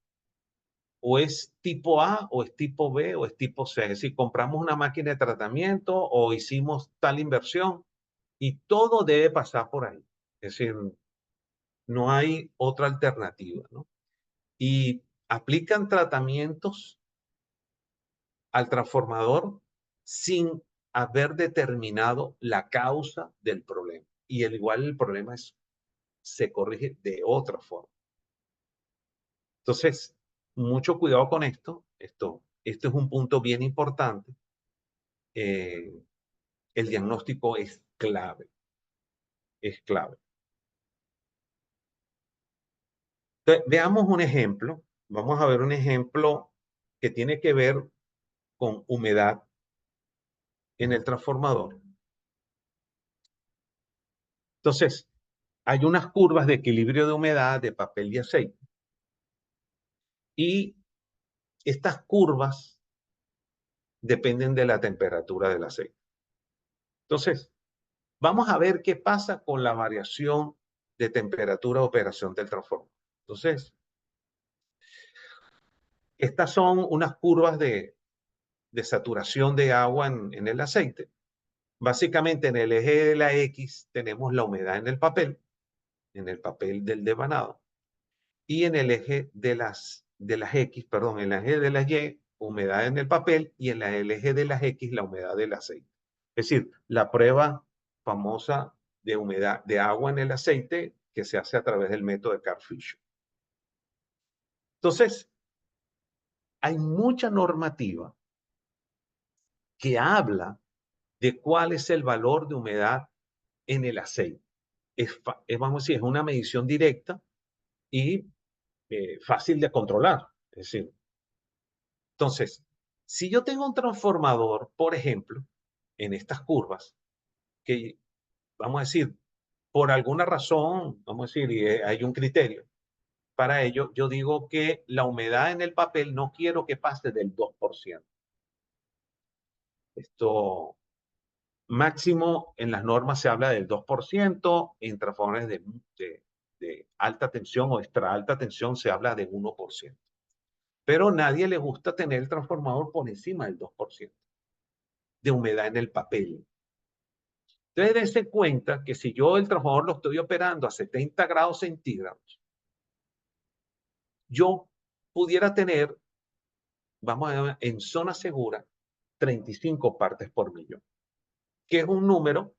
S4: o es tipo A o es tipo B o es tipo C. Es decir, compramos una máquina de tratamiento o hicimos tal inversión y todo debe pasar por ahí. Es decir, no hay otra alternativa, ¿no? Y aplican tratamientos al transformador sin haber determinado la causa del problema. Y al igual el problema se corrige de otra forma. Entonces, mucho cuidado con esto. Esto es un punto bien importante. El diagnóstico es clave. Es clave. Entonces, veamos un ejemplo. Vamos a ver un ejemplo que tiene que ver con humedad en el transformador. Entonces, hay unas curvas de equilibrio de humedad de papel y aceite. Y estas curvas dependen de la temperatura del aceite. Entonces, vamos a ver qué pasa con la variación de temperatura de operación del transformador. Entonces, estas son unas curvas de saturación de agua en el aceite. Básicamente, en el eje de la X tenemos la humedad en el papel del devanado. Y en el eje de las X, perdón, en el eje de las Y, humedad en el papel, y en el eje de las X, la humedad del aceite. Es decir, la prueba famosa de humedad de agua en el aceite que se hace a través del método de Carl Fisher. Entonces, hay mucha normativa que habla de cuál es el valor de humedad en el aceite. Vamos a decir, es una medición directa y fácil de controlar. Es decir, entonces, si yo tengo un transformador, por ejemplo, en estas curvas, que vamos a decir, por alguna razón, vamos a decir, y hay un criterio, para ello, yo digo que la humedad en el papel no quiero que pase del 2%. Esto máximo en las normas se habla del 2%, en transformadores de alta tensión o extra alta tensión se habla de 1%. Pero a nadie le gusta tener el transformador por encima del 2% de humedad en el papel. Entonces, dense cuenta que si yo el transformador lo estoy operando a 70 grados centígrados, yo pudiera tener, vamos a ver, en zona segura, 35 partes por millón, que es un número,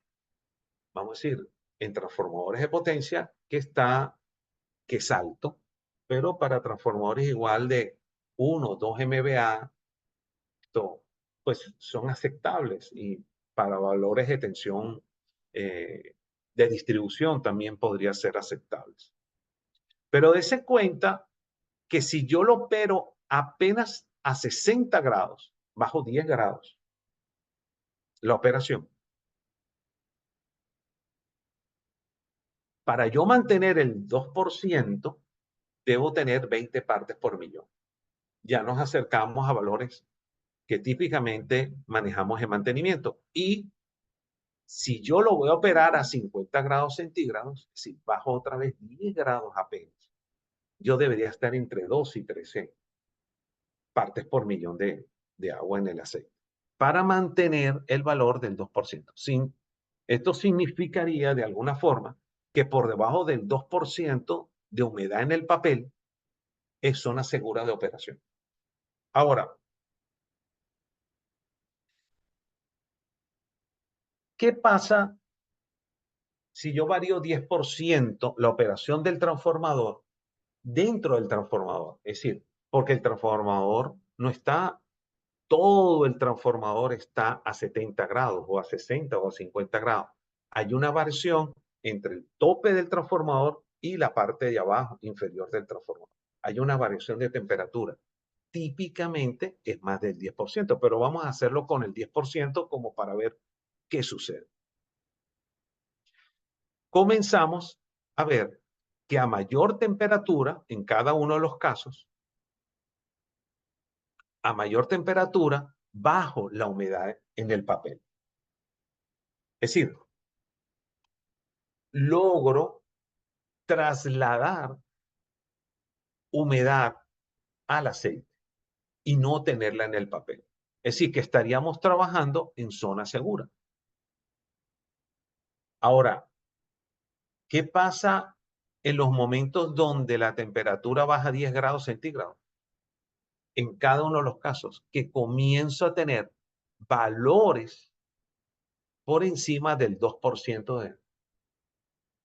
S4: vamos a decir, en transformadores de potencia que es alto, pero para transformadores igual de 1 o 2 MVA, pues son aceptables, y para valores de tensión de distribución también podría ser aceptables. Pero dése cuenta que si yo lo opero apenas a 60 grados, bajo 10 grados, la operación, para yo mantener el 2%, debo tener 20 partes por millón. Ya nos acercamos a valores que típicamente manejamos en mantenimiento. Y si yo lo voy a operar a 50 grados centígrados, si bajo otra vez 10 grados apenas, yo debería estar entre 2 y 13 partes por millón de agua en el aceite para mantener el valor del 2%. Esto significaría de alguna forma que por debajo del 2% de humedad en el papel es zona segura de operación. Ahora, ¿qué pasa si yo varío 10% la operación del transformador dentro del transformador? Es decir, porque el transformador no está, todo el transformador está a 70 grados o a 60 o a 50 grados. Hay una variación entre el tope del transformador y la parte de abajo, inferior del transformador. Hay una variación de temperatura. Típicamente es más del 10%, pero vamos a hacerlo con el 10% como para ver qué sucede. Comenzamos a ver que a mayor temperatura, en cada uno de los casos, a mayor temperatura, bajo la humedad en el papel. Es decir, logro trasladar humedad al aceite y no tenerla en el papel. Es decir, que estaríamos trabajando en zona segura. Ahora, ¿qué pasa en los momentos donde la temperatura baja 10 grados centígrados? En cada uno de los casos, que comienzo a tener valores por encima del 2%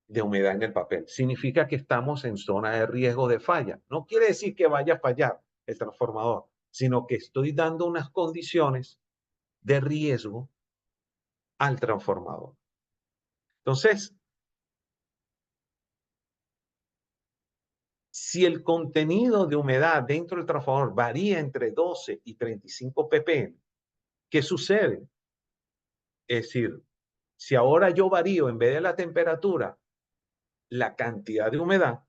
S4: de humedad en el papel. Significa que estamos en zona de riesgo de falla. No quiere decir que vaya a fallar el transformador, sino que estoy dando unas condiciones de riesgo al transformador. Entonces, si el contenido de humedad dentro del transformador varía entre 12 y 35 ppm, ¿qué sucede? Es decir, si ahora yo varío en vez de la temperatura, la cantidad de humedad,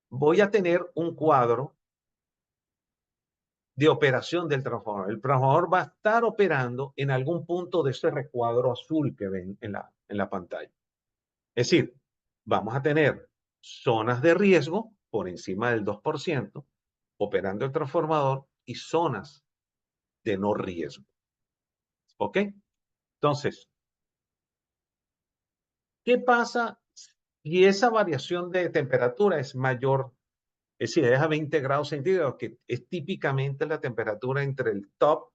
S4: voy a tener un cuadro de operación del transformador. El transformador va a estar operando en algún punto de ese recuadro azul que ven en la pantalla. Es decir, vamos a tener zonas de riesgo por encima del 2% operando el transformador y zonas de no riesgo. ¿Ok? Entonces, ¿qué pasa si esa variación de temperatura es mayor? Es decir, es a 20 grados centígrados, que es típicamente la temperatura entre el top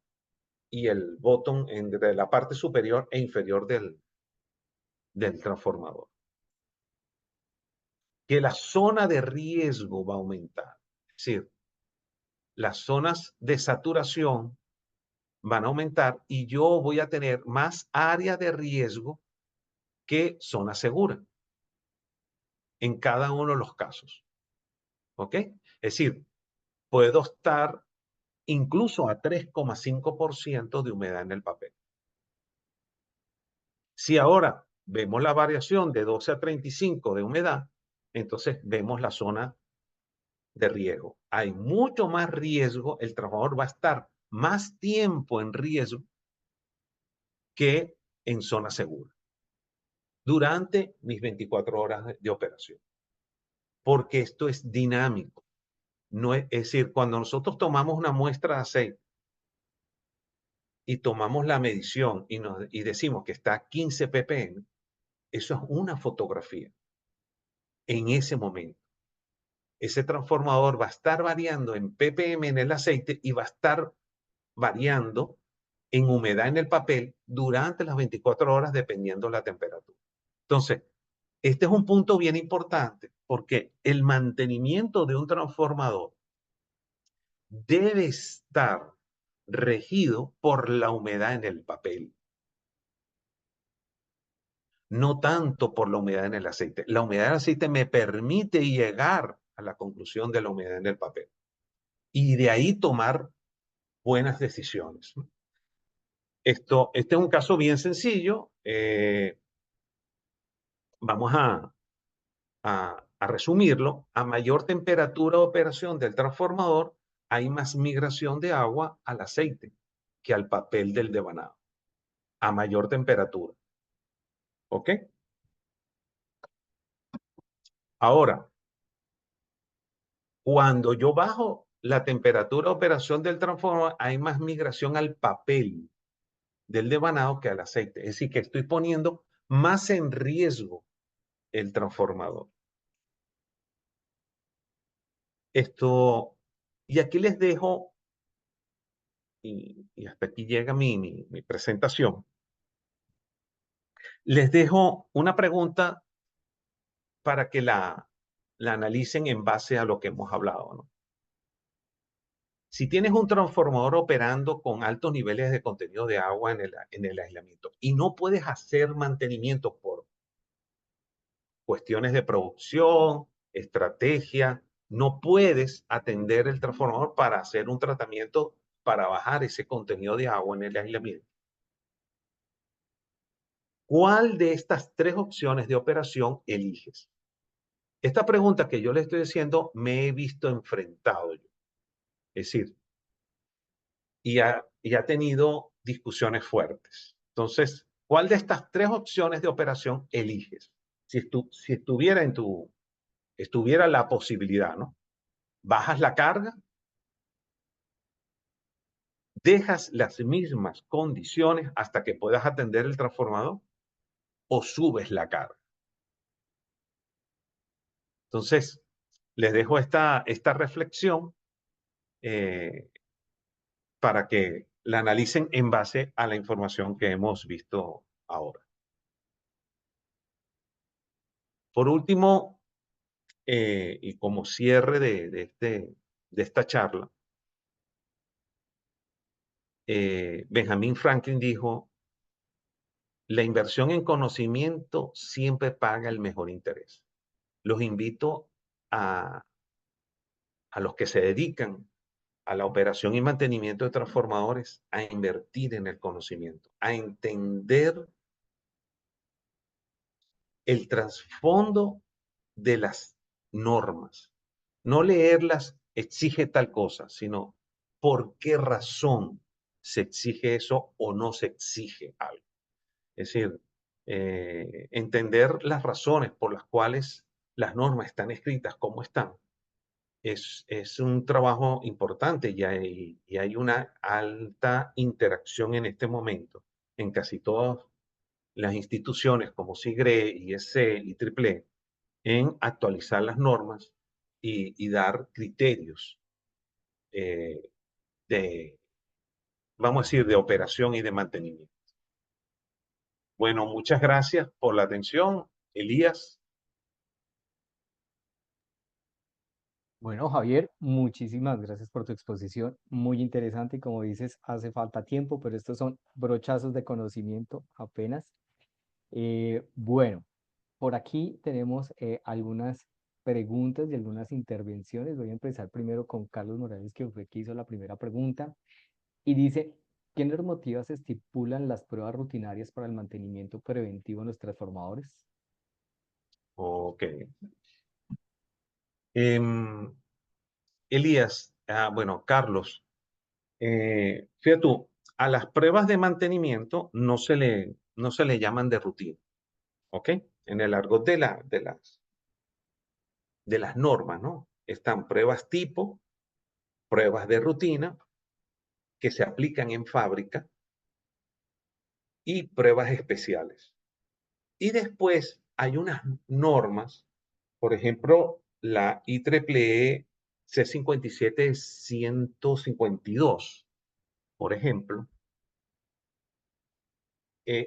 S4: y el bottom, entre la parte superior e inferior del transformador. Que la zona de riesgo va a aumentar. Es decir, las zonas de saturación van a aumentar y yo voy a tener más área de riesgo que zona segura en cada uno de los casos. ¿Ok? Es decir, puedo estar incluso a 3,5% de humedad en el papel. Si ahora vemos la variación de 12 a 35 de humedad, entonces vemos la zona de riesgo. Hay mucho más riesgo, el trabajador va a estar más tiempo en riesgo que en zona segura durante mis 24 horas de operación, porque esto es dinámico. No es decir, cuando nosotros tomamos una muestra de aceite y tomamos la medición y decimos que está a 15 ppm, eso es una fotografía en ese momento. Ese transformador va a estar variando en ppm en el aceite y va a estar variando en humedad en el papel durante las 24 horas dependiendo la temperatura. Entonces, este es un punto bien importante porque el mantenimiento de un transformador debe estar regido por la humedad en el papel, no tanto por la humedad en el aceite. La humedad del aceite me permite llegar a la conclusión de la humedad en el papel y de ahí tomar buenas decisiones. Este es un caso bien sencillo. Vamos a resumirlo. A mayor temperatura de operación del transformador, hay más migración de agua al aceite que al papel del devanado. A mayor temperatura. ¿Ok? Ahora, cuando yo bajo la temperatura de operación del transformador, hay más migración al papel del devanado que al aceite. Es decir, que estoy poniendo más en riesgo el transformador. Y aquí les dejo, y hasta aquí llega mi presentación, les dejo una pregunta para que la analicen en base a lo que hemos hablado, ¿no? Si tienes un transformador operando con altos niveles de contenido de agua en el aislamiento y no puedes hacer mantenimiento por cuestiones de producción, estrategia, no puedes atender el transformador para hacer un tratamiento para bajar ese contenido de agua en el aislamiento. ¿Cuál de estas tres opciones de operación eliges? Esta pregunta que yo le estoy diciendo me he visto enfrentado yo. Es decir, y ha tenido discusiones fuertes. Entonces, ¿cuál de estas tres opciones de operación eliges? Si estuviera la posibilidad, ¿no? ¿Bajas la carga? ¿Dejas las mismas condiciones hasta que puedas atender el transformador? ¿O subes la carga? Entonces, les dejo esta reflexión para que la analicen en base a la información que hemos visto ahora. Por último, y como cierre de esta charla, Benjamin Franklin dijo, la inversión en conocimiento siempre paga el mejor interés. Los invito a los que se dedican a la operación y mantenimiento de transformadores a invertir en el conocimiento, a entender el trasfondo de las normas. No leerlas exige tal cosa, sino por qué razón se exige eso o no se exige algo. Es decir, entender las razones por las cuales las normas están escritas como están es un trabajo importante y hay una alta interacción en este momento en casi todas las instituciones como SIGRE, IEC y AAA en actualizar las normas y dar criterios eh, de, vamos a decir, de operación y de mantenimiento. Bueno, muchas gracias por la atención, Elías.
S3: Bueno, Javier, muchísimas gracias por tu exposición. Muy interesante y como dices, hace falta tiempo, pero estos son brochazos de conocimiento apenas. Bueno, por aquí tenemos algunas preguntas y algunas intervenciones. Voy a empezar primero con Carlos Morales, que fue quien hizo la primera pregunta. Y dice, ¿qué normativas estipulan las pruebas rutinarias para el mantenimiento preventivo en los transformadores?
S4: Ok. Em, Elías, bueno, Carlos, fíjate tú, a las pruebas de mantenimiento no se le llaman de rutina, ¿ok? En el argot de las normas, ¿no? Están pruebas tipo, pruebas de rutina que se aplican en fábrica y pruebas especiales. Y después hay unas normas, por ejemplo, la IEEE C57-152, por ejemplo,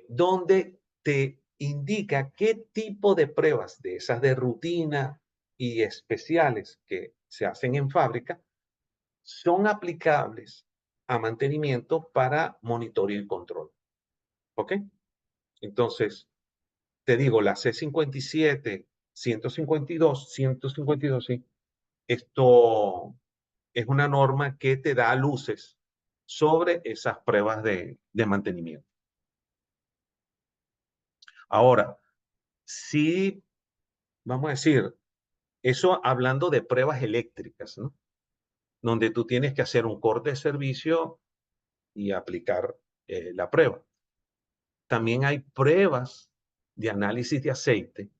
S4: donde te indica qué tipo de pruebas de esas de rutina y especiales que se hacen en fábrica son aplicables a mantenimiento para monitoreo y control. ¿Ok? Entonces, te digo, la C57, 152, 152, sí. Esto es una norma que te da luces sobre esas pruebas de mantenimiento. Ahora, sí, vamos a decir, eso hablando de pruebas eléctricas, ¿no? Donde tú tienes que hacer un corte de servicio y aplicar la prueba. También hay pruebas de análisis de aceite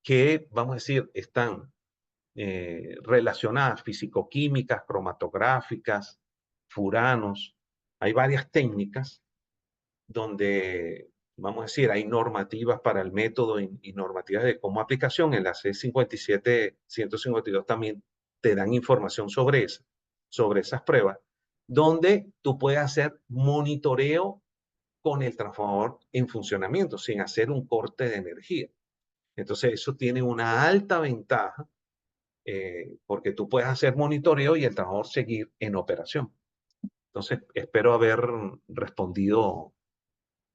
S4: que, vamos a decir, están relacionadas físico-químicas, cromatográficas, furanos. Hay varias técnicas donde, vamos a decir, hay normativas para el método y normativas de cómo aplicación. En la C57-152 también te dan información sobre esas pruebas, donde tú puedes hacer monitoreo con el transformador en funcionamiento sin hacer un corte de energía. Entonces, eso tiene una alta ventaja porque tú puedes hacer monitoreo y el transformador seguir en operación. Entonces, espero haber respondido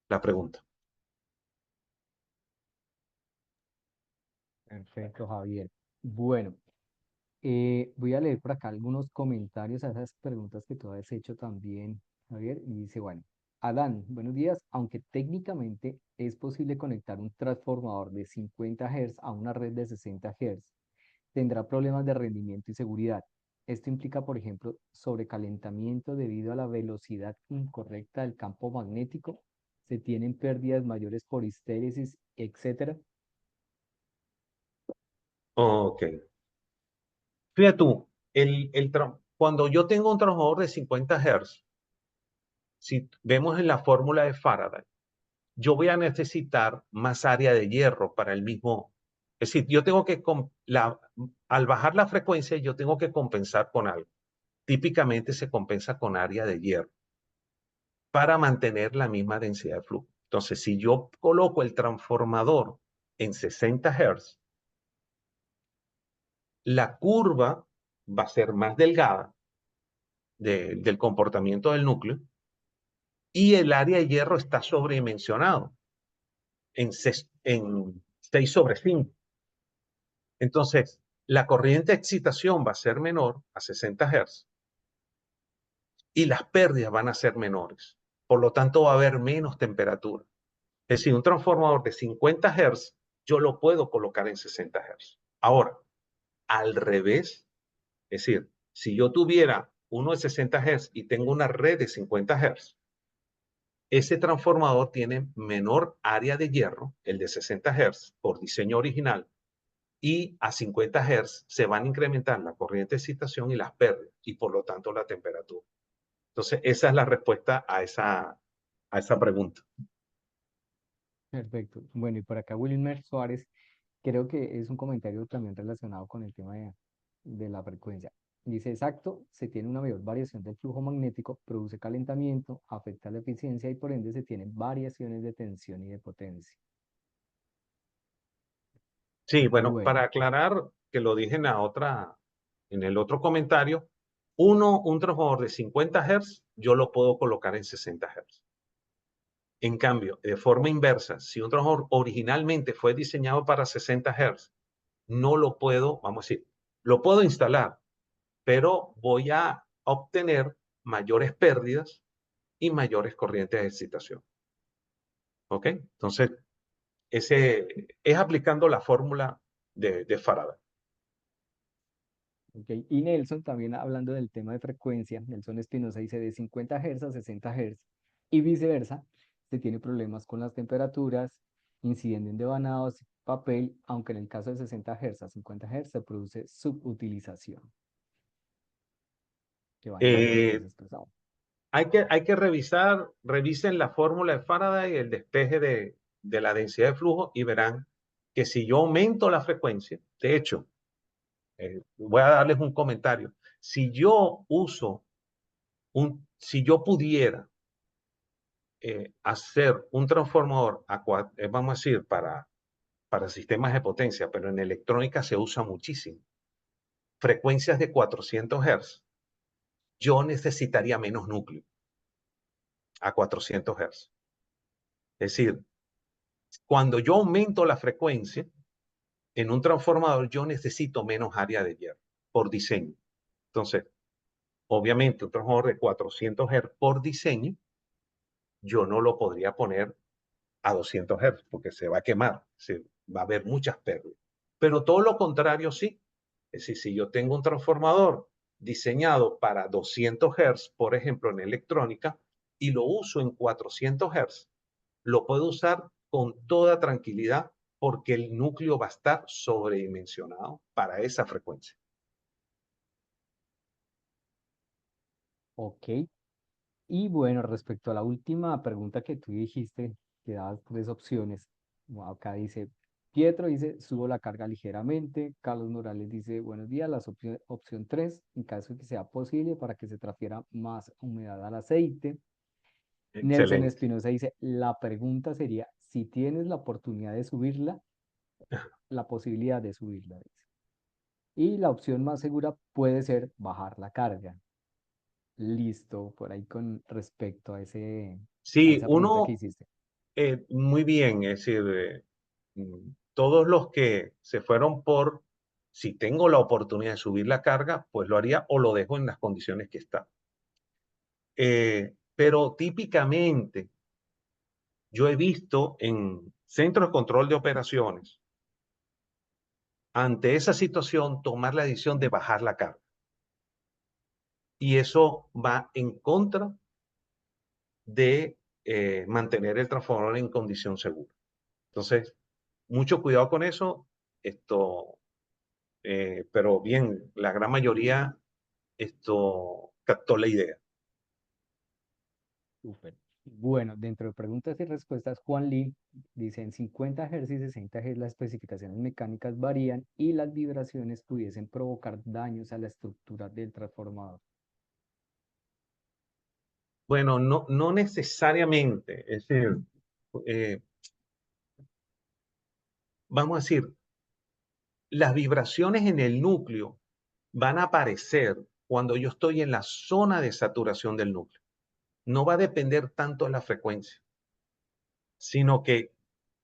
S4: la pregunta.
S3: Perfecto, Javier. Bueno, voy a leer por acá algunos comentarios a esas preguntas que tú has hecho también, Javier. Y dice, bueno, Adán, buenos días. Aunque técnicamente es posible conectar un transformador de 50 Hz a una red de 60 Hz, tendrá problemas de rendimiento y seguridad. Esto implica, por ejemplo, sobrecalentamiento debido a la velocidad incorrecta del campo magnético. Se tienen pérdidas mayores por histéresis, etcétera.
S4: Ok. Fíjate tú, cuando yo tengo un transformador de 50 Hz, si vemos en la fórmula de Faraday, yo voy a necesitar más área de hierro para el mismo. Es decir, yo tengo que, al bajar la frecuencia, yo tengo que compensar con algo. Típicamente se compensa con área de hierro para mantener la misma densidad de flujo. Entonces, si yo coloco el transformador en 60 Hz, la curva va a ser más delgada del comportamiento del núcleo y el área de hierro está sobredimensionado en 6/5. Entonces, la corriente de excitación va a ser menor a 60 Hz y las pérdidas van a ser menores. Por lo tanto, va a haber menos temperatura. Es decir, un transformador de 50 Hz, yo lo puedo colocar en 60 Hz. Ahora, al revés, es decir, si yo tuviera uno de 60 Hz y tengo una red de 50 Hz, ese transformador tiene menor área de hierro, el de 60 Hz, por diseño original, y a 50 Hz se van a incrementar la corriente de excitación y las pérdidas, y por lo tanto la temperatura. Entonces, esa es la respuesta a esa pregunta.
S3: Perfecto. Bueno, y por acá Wilmer Suárez, creo que es un comentario también relacionado con el tema de la frecuencia. Dice, exacto, se tiene una mayor variación del flujo magnético, produce calentamiento, afecta la eficiencia y por ende se tienen variaciones de tensión y de potencia.
S4: Sí, bueno,
S3: Bueno,
S4: para aclarar que lo dije en el otro comentario, un transformador de 50 Hz, yo lo puedo colocar en 60 Hz. En cambio, de forma inversa, si un transformador originalmente fue diseñado para 60 Hz, no lo puedo, vamos a decir, lo puedo instalar, pero voy a obtener mayores pérdidas y mayores corrientes de excitación. ¿Ok? Entonces, ese es aplicando la fórmula de Faraday.
S3: Ok. Y Nelson, también hablando del tema de frecuencia, Nelson Espinosa dice de 50 Hz a 60 Hz y viceversa, se tiene problemas con las temperaturas, inciden en devanados, papel, aunque en el caso de 60 Hz a 50 Hz se produce subutilización, que va en base a lo que
S4: Eh,
S3: has expresado.
S4: hay que revisar, revisen la fórmula de Faraday, el despeje de la densidad de flujo y verán que si yo aumento la frecuencia, de hecho, voy a darles un comentario. Si yo uso si yo pudiera hacer un transformador, vamos a decir, para sistemas de potencia, pero en electrónica se usa muchísimo, frecuencias de 400 Hz, yo necesitaría menos núcleo a 400 Hz. Es decir, cuando yo aumento la frecuencia en un transformador, yo necesito menos área de hierro por diseño. Entonces, obviamente, un transformador de 400 Hz por diseño, yo no lo podría poner a 200 Hz porque se va a quemar, va a haber muchas pérdidas. Pero todo lo contrario sí. Es decir, si yo tengo un transformador diseñado para 200 Hz, por ejemplo, en electrónica, y lo uso en 400 Hz, lo puedo usar con toda tranquilidad porque el núcleo va a estar sobredimensionado para esa frecuencia.
S3: Ok. Y bueno, respecto a la última pregunta que tú dijiste, que dabas tres opciones. Bueno, acá dice, Pietro dice, subo la carga ligeramente. Carlos Morales dice, buenos días, opción 3, en caso de que sea posible para que se transfiera más humedad al aceite. Nelson
S4: Excelente.
S3: Espinosa dice, la pregunta sería, si tienes la oportunidad de subirla, la posibilidad de subirla, dice. Y la opción más segura puede ser bajar la carga. Listo, por ahí con respecto a a
S4: Sí,
S3: esa pregunta que
S4: uno,
S3: hiciste.
S4: muy bien, es decir, todos los que se fueron por, si tengo la oportunidad de subir la carga, pues lo haría o lo dejo en las condiciones que está. Pero típicamente yo he visto en centros de control de operaciones, ante esa situación, tomar la decisión de bajar la carga. Y eso va en contra de mantener el transformador en condición segura. Entonces, mucho cuidado con eso. Pero bien, la gran mayoría captó la idea.
S3: Súper. Bueno, dentro de preguntas y respuestas, Juan Lee dice, en 50 Hz y 60 Hz las especificaciones mecánicas varían y las vibraciones pudiesen provocar daños a la estructura del transformador.
S4: Bueno, no necesariamente. Es decir, eh, vamos a decir, las vibraciones en el núcleo van a aparecer cuando yo estoy en la zona de saturación del núcleo. No va a depender tanto de la frecuencia, sino que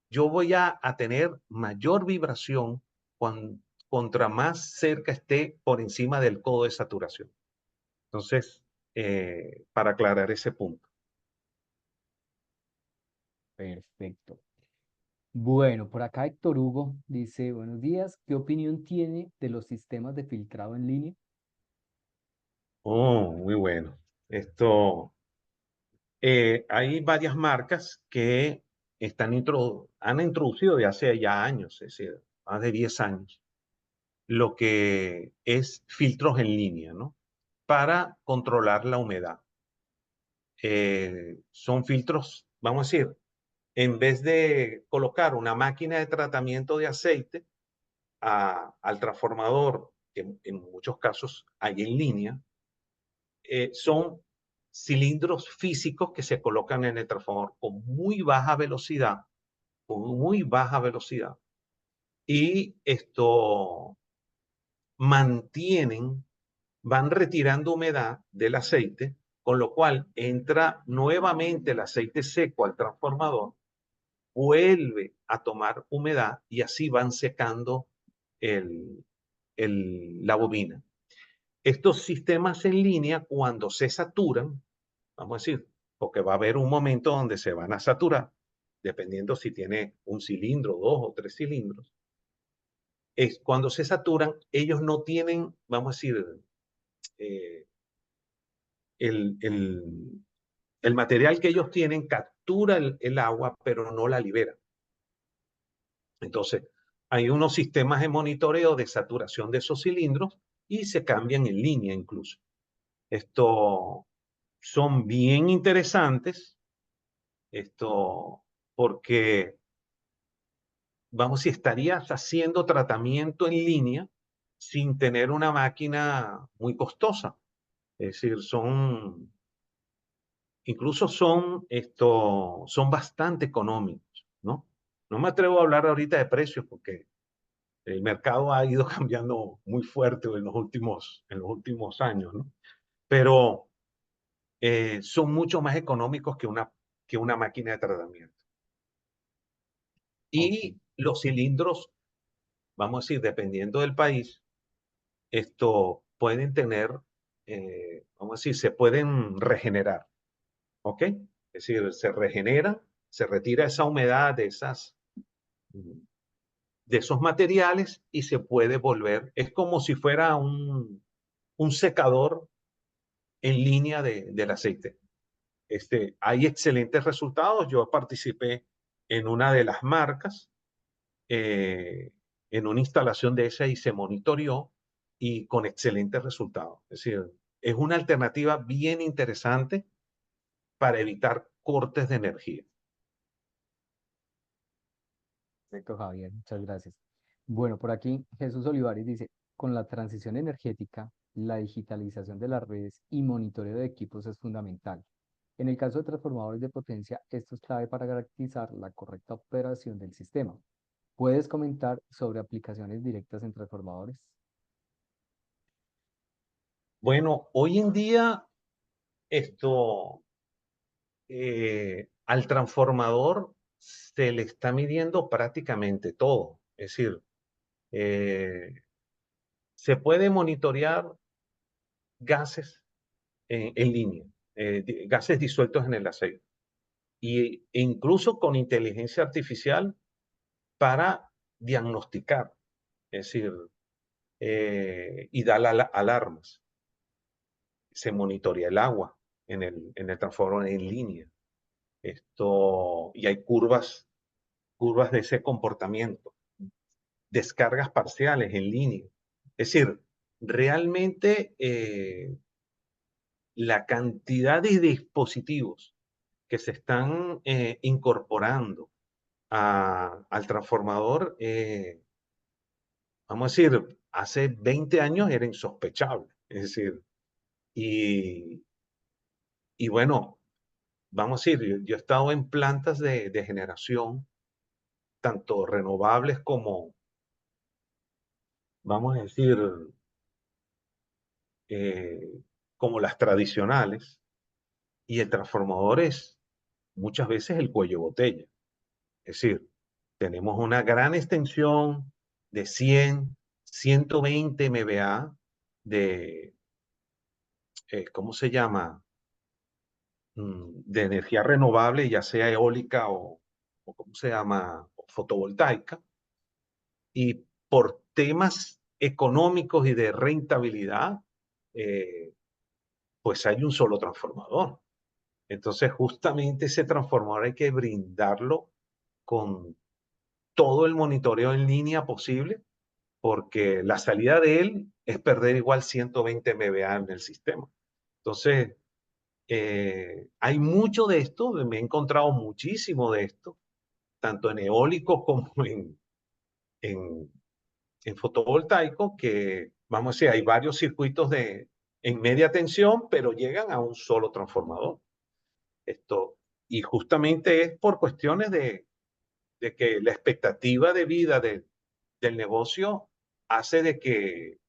S4: yo voy a tener mayor vibración contra más cerca esté por encima del codo de saturación. Entonces, para aclarar ese punto.
S3: Perfecto. Bueno, por acá Héctor Hugo dice, buenos días, ¿qué opinión tiene de los sistemas de filtrado en línea?
S4: Oh, muy bueno. Hay varias marcas que han introducido de hace ya años, es decir, más de 10 años, lo que es filtros en línea, ¿no? Para controlar la humedad. Son filtros, vamos a decir, en vez de colocar una máquina de tratamiento de aceite al transformador, que en muchos casos hay en línea, son cilindros físicos que se colocan en el transformador con muy baja velocidad, y mantienen, van retirando humedad del aceite, con lo cual entra nuevamente el aceite seco al transformador, vuelve a tomar humedad y así van secando el, la bobina. Estos sistemas en línea, cuando se saturan, vamos a decir, porque va a haber un momento donde se van a saturar, dependiendo si tiene un cilindro, dos o tres cilindros, es cuando se saturan, ellos no tienen, vamos a decir, eh, el material que ellos tienen captura el agua, pero no la libera. Entonces, hay unos sistemas de monitoreo de saturación de esos cilindros y se cambian en línea incluso. Esto son bien interesantes, porque, vamos, si estarías haciendo tratamiento en línea sin tener una máquina muy costosa. Es decir, incluso son bastante económicos, ¿no? No me atrevo a hablar ahorita de precios porque el mercado ha ido cambiando muy fuerte en los últimos años, ¿no? Pero son mucho más económicos que una máquina de tratamiento.
S3: Ok,
S4: Y los cilindros, vamos a decir, dependiendo del país, esto pueden tener, vamos a decir, se pueden regenerar, ¿ok? Es decir, se regenera, se retira esa humedad de esos materiales y se puede volver, es como si fuera un secador en línea del aceite. Hay excelentes resultados. Yo participé en una de las marcas, en una instalación de esa y se monitoreó y con excelentes resultados. Es decir, es una alternativa bien interesante para evitar cortes de energía.
S3: perfecto, Javier, muchas gracias. Bueno, por aquí Jesús Olivares dice, con la transición energética, la digitalización de las redes y monitoreo de equipos es fundamental. En el caso de transformadores de potencia, esto es clave para garantizar la correcta operación del sistema. ¿Puedes comentar sobre aplicaciones directas en transformadores?
S4: Bueno, hoy en día al transformador se le está midiendo prácticamente todo. Es decir, eh, se puede monitorear gases en línea, gases disueltos en el aceite. E incluso con inteligencia artificial para diagnosticar, es decir, y dar alarmas. Se monitorea el agua en el transformador en línea. Y hay curvas de ese comportamiento, descargas parciales en línea. Es decir, realmente la cantidad de dispositivos que se están incorporando al transformador, vamos a decir, hace 20 años era insospechable. Es decir, y, y bueno, vamos a decir, yo he estado en plantas de generación, tanto renovables como, vamos a decir, eh, como las tradicionales, y el transformador es muchas veces el cuello de botella. Es decir, tenemos una gran extensión de 100, 120 MVA de, ¿cómo se llama? De energía renovable, ya sea eólica o ¿cómo se llama? Fotovoltaica. Y por temas económicos y de rentabilidad, pues hay un solo transformador. Entonces, justamente ese transformador hay que brindarlo con todo el monitoreo en línea posible, porque la salida de él es perder igual 120 MVA en el sistema. Entonces, hay mucho de esto, me he encontrado muchísimo de esto, tanto en eólico como en, en fotovoltaico, que vamos a decir, hay varios circuitos en media tensión, pero llegan a un solo transformador. Esto, y justamente es por cuestiones de que la expectativa de vida del negocio hace de que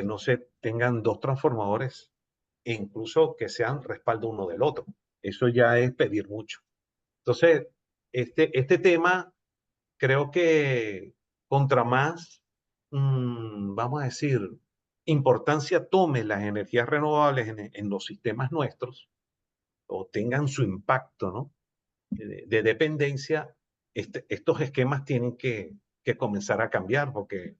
S4: no se tengan dos transformadores e incluso que sean respaldo uno del otro. Eso ya es pedir mucho. Entonces, este tema creo que contra más, vamos a decir, importancia tome las energías renovables en los sistemas nuestros o tengan su impacto, ¿no? De dependencia, estos esquemas tienen que que comenzar a cambiar, porque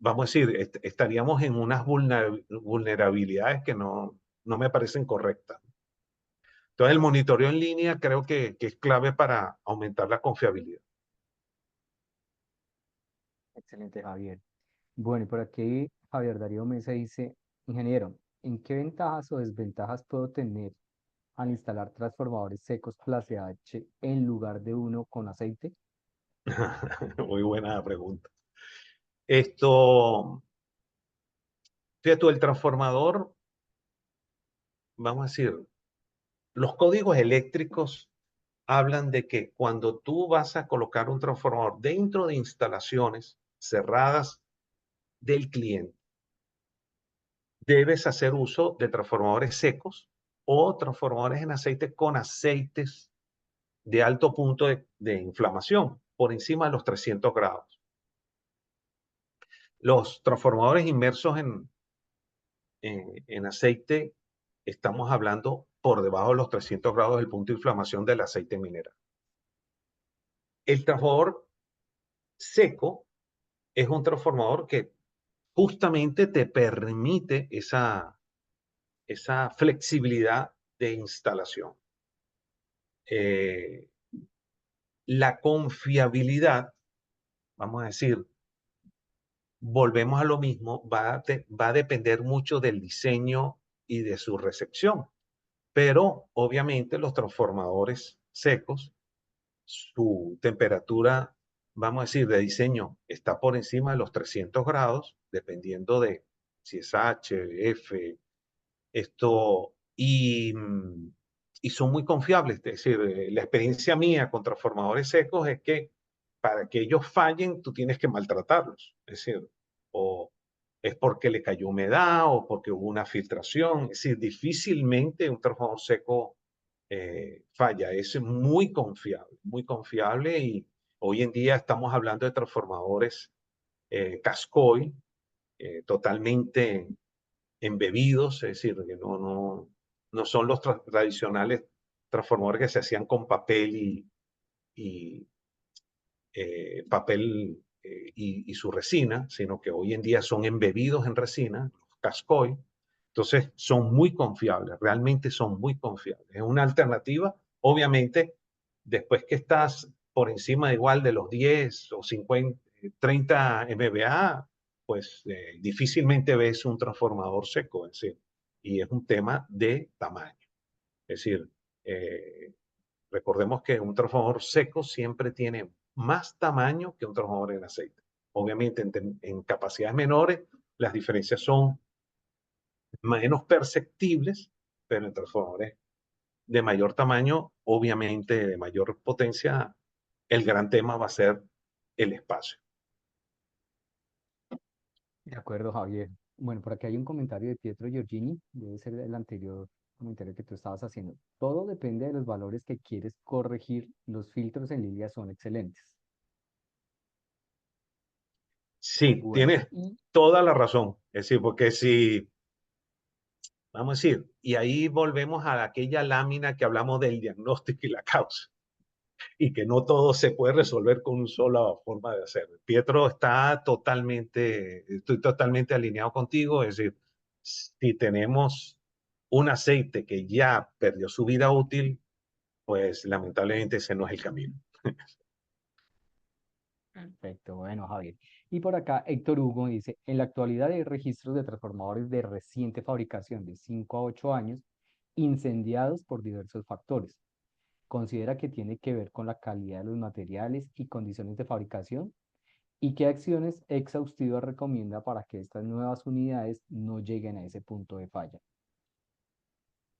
S4: vamos a decir, estaríamos en unas vulnerabilidades que no me parecen correctas. Entonces, el monitoreo en línea creo que es clave para aumentar la confiabilidad.
S3: Excelente, Javier. Bueno, y por aquí Javier Darío Mesa dice, ingeniero, ¿en qué ventajas o desventajas puedo tener al instalar transformadores secos clase H en lugar de uno con aceite?
S4: Muy buena pregunta. Esto, fíjate, el transformador, vamos a decir, los códigos eléctricos hablan de que cuando tú vas a colocar un transformador dentro de instalaciones cerradas del cliente, debes hacer uso de transformadores secos o transformadores en aceite con aceites de alto punto de inflamación, por encima de los 300 grados. Los transformadores inmersos en aceite, estamos hablando por debajo de los 300 grados del punto de inflamación del aceite mineral. El transformador seco es un transformador que justamente te permite esa flexibilidad de instalación. La confiabilidad, vamos a decir, volvemos a lo mismo, va a depender mucho del diseño y de su recepción. Pero obviamente los transformadores secos, su temperatura, vamos a decir, de diseño está por encima de los 300 grados, dependiendo de si es H, F, esto, y son muy confiables. Es decir, la experiencia mía con transformadores secos es que para que ellos fallen, tú tienes que maltratarlos. Es decir, o es porque le cayó humedad o porque hubo una filtración. Es decir, difícilmente un transformador seco falla. Es muy confiable y hoy en día estamos hablando de transformadores Cascoy, totalmente embebidos, es decir, que no son los tradicionales transformadores que se hacían con papel y papel y su resina, sino que hoy en día son embebidos en resina, los Cascoy. Entonces son muy confiables, realmente son muy confiables. Es una alternativa, obviamente, después que estás por encima igual de los 10 o 50, 30 MVA, pues difícilmente ves un transformador seco, es decir, y es un tema de tamaño. Es decir, recordemos que un transformador seco siempre tiene más tamaño que un transformador en aceite. Obviamente en capacidades menores las diferencias son menos perceptibles, pero en transformadores de mayor tamaño, obviamente de mayor potencia, el gran tema va a ser el espacio.
S3: De acuerdo, Javier. Bueno, por aquí hay un comentario de Pietro Giorgini, debe ser el anterior comentario que tú estabas haciendo. Todo depende de los valores que quieres corregir. Los filtros en línea son excelentes.
S4: Sí,
S3: Bueno,
S4: tienes
S3: y
S4: toda la razón. Es decir, porque si, vamos a decir, y ahí volvemos a aquella lámina que hablamos del diagnóstico y la causa, y que no todo se puede resolver con una sola forma de hacerlo. Pietro estoy totalmente alineado contigo, es decir, si tenemos un aceite que ya perdió su vida útil, pues lamentablemente ese no es el camino.
S3: perfecto, bueno, Javier. Y por acá Héctor Hugo dice, en la actualidad hay registros de transformadores de reciente fabricación de 5 a 8 años incendiados por diversos factores. ¿Considera que tiene que ver con la calidad de los materiales y condiciones de fabricación? ¿Y qué acciones exhaustivas recomienda para que estas nuevas unidades no lleguen a ese punto de falla?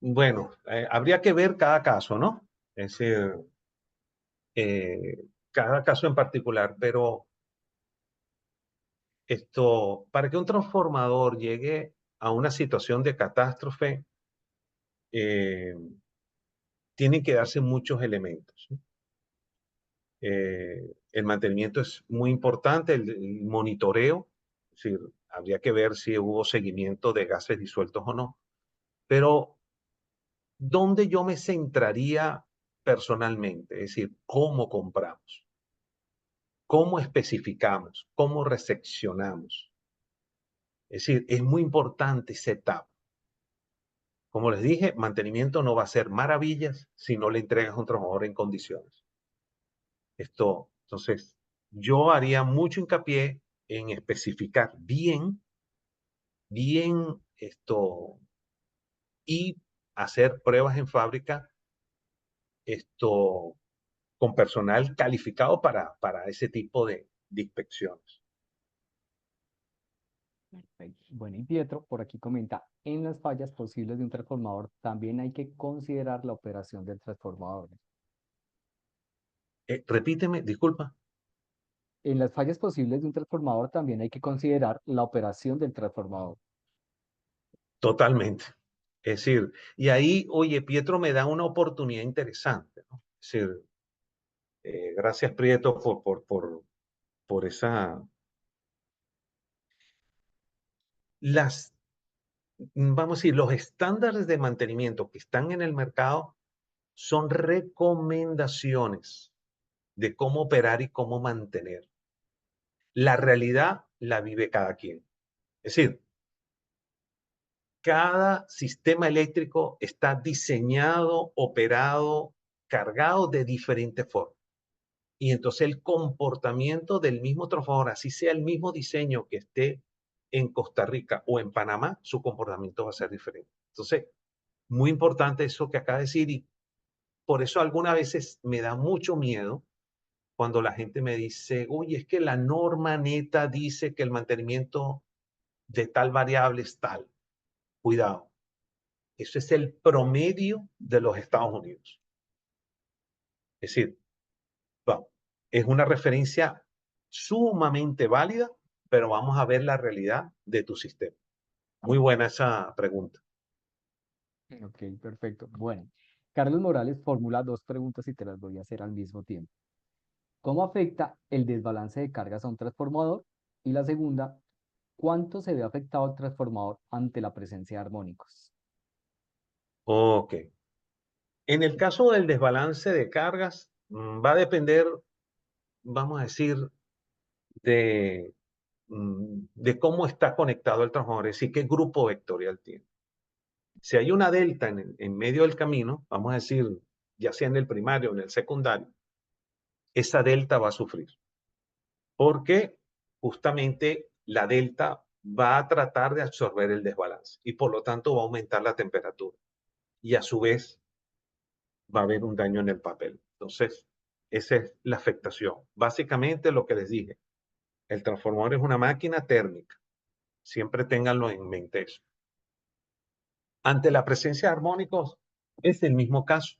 S4: Bueno, habría que ver cada caso, ¿no? Es decir, eh, cada caso en particular, pero para que un transformador llegue a una situación de catástrofe, eh, tienen que darse muchos elementos, ¿no? El mantenimiento es muy importante, el monitoreo, es decir, habría que ver si hubo seguimiento de gases disueltos o no. Pero, ¿dónde yo me centraría personalmente, es decir, cómo compramos, cómo especificamos, cómo recepcionamos. Es decir, es muy importante esa etapa. Como les dije, mantenimiento no va a ser maravillas si no le entregas a un trabajador en condiciones. Entonces, yo haría mucho hincapié en especificar bien y hacer pruebas en fábrica con personal calificado para ese tipo de inspecciones.
S3: Perfecto. Bueno, y Pietro por aquí comenta, en las fallas posibles de un transformador también hay que considerar la operación del transformador.
S4: Repíteme, disculpa.
S3: En las fallas posibles de un transformador también hay que considerar la operación del transformador.
S4: Totalmente. Es decir, y ahí, oye, Pietro me da una oportunidad interesante, ¿no? Es decir, gracias, Prieto, por esa... Vamos a decir, los estándares de mantenimiento que están en el mercado son recomendaciones de cómo operar y cómo mantener. La realidad la vive cada quien. Es decir, cada sistema eléctrico está diseñado, operado, cargado de diferentes formas. Y entonces el comportamiento del mismo transformador, así sea el mismo diseño que esté en Costa Rica o en Panamá, su comportamiento va a ser diferente. Entonces, muy importante eso que acaba de decir y por eso algunas veces me da mucho miedo cuando la gente me dice, oye, es que la norma neta dice que el mantenimiento de tal variable es tal. Cuidado, eso es el promedio de los Estados Unidos. Es decir, vamos, es una referencia sumamente válida, pero vamos a ver la realidad de tu sistema. Muy buena esa pregunta.
S3: Ok, perfecto. Bueno, Carlos Morales formula dos preguntas y te las voy a hacer al mismo tiempo. ¿Cómo afecta el desbalance de cargas a un transformador? Y la segunda, ¿cuánto se ve afectado el transformador ante la presencia de armónicos?
S4: Ok. En el caso del desbalance de cargas, va a depender, vamos a decir, de, de cómo está conectado el transformador, es decir, qué grupo vectorial tiene. Si hay una delta en medio del camino, vamos a decir, ya sea en el primario o en el secundario, esa delta va a sufrir. Porque justamente la delta va a tratar de absorber el desbalance y por lo tanto va a aumentar la temperatura. Y a su vez va a haber un daño en el papel. Entonces, esa es la afectación. Básicamente lo que les dije, el transformador es una máquina térmica. Siempre ténganlo en mente eso. Ante la presencia de armónicos, es el mismo caso.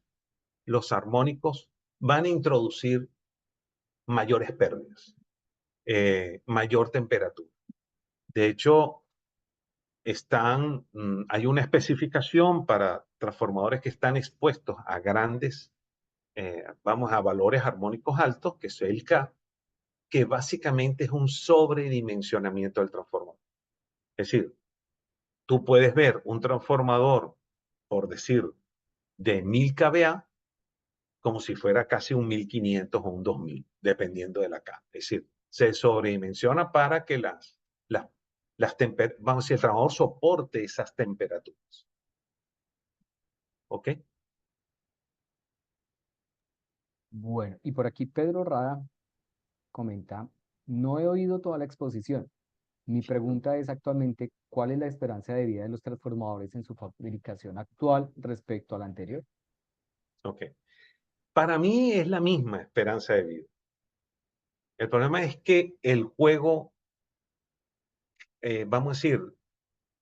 S4: Los armónicos van a introducir mayores pérdidas, mayor temperatura. De hecho, hay una especificación para transformadores que están expuestos a grandes, vamos a valores armónicos altos, que es el K, que básicamente es un sobredimensionamiento del transformador. Es decir, tú puedes ver un transformador, por decir, de 1000 kVA, como si fuera casi un 1500 o un 2000, dependiendo de la K. Es decir, se sobredimensiona para que vamos a decir, el transformador soporte esas temperaturas. ¿Ok?
S3: Bueno, y por aquí Pedro Rada comenta, no he oído toda la exposición. Mi pregunta es actualmente, ¿cuál es la esperanza de vida de los transformadores en su fabricación actual respecto a la anterior?
S4: Ok. Para mí es la misma esperanza de vida. El problema es que el juego, vamos a decir,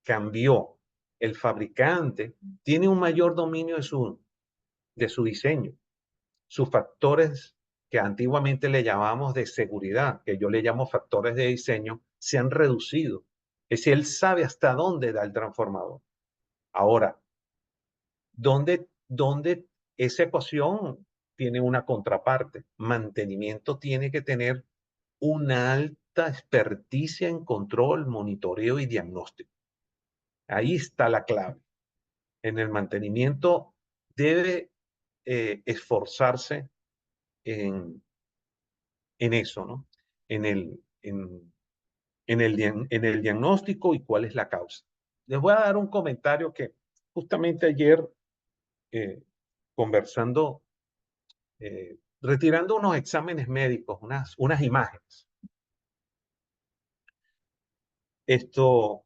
S4: cambió. El fabricante tiene un mayor dominio de su diseño. Sus factores que antiguamente le llamamos de seguridad, que yo le llamo factores de diseño, se han reducido. Es decir, él sabe hasta dónde da el transformador. Ahora, ¿dónde esa ecuación tiene una contraparte? Mantenimiento tiene que tener una alta experticia en control, monitoreo y diagnóstico. Ahí está la clave. En el mantenimiento debe esforzarse en eso, ¿no? En en el diagnóstico y cuál es la causa. Les voy a dar un comentario que justamente ayer, conversando, retirando unos exámenes médicos, unas imágenes. Esto,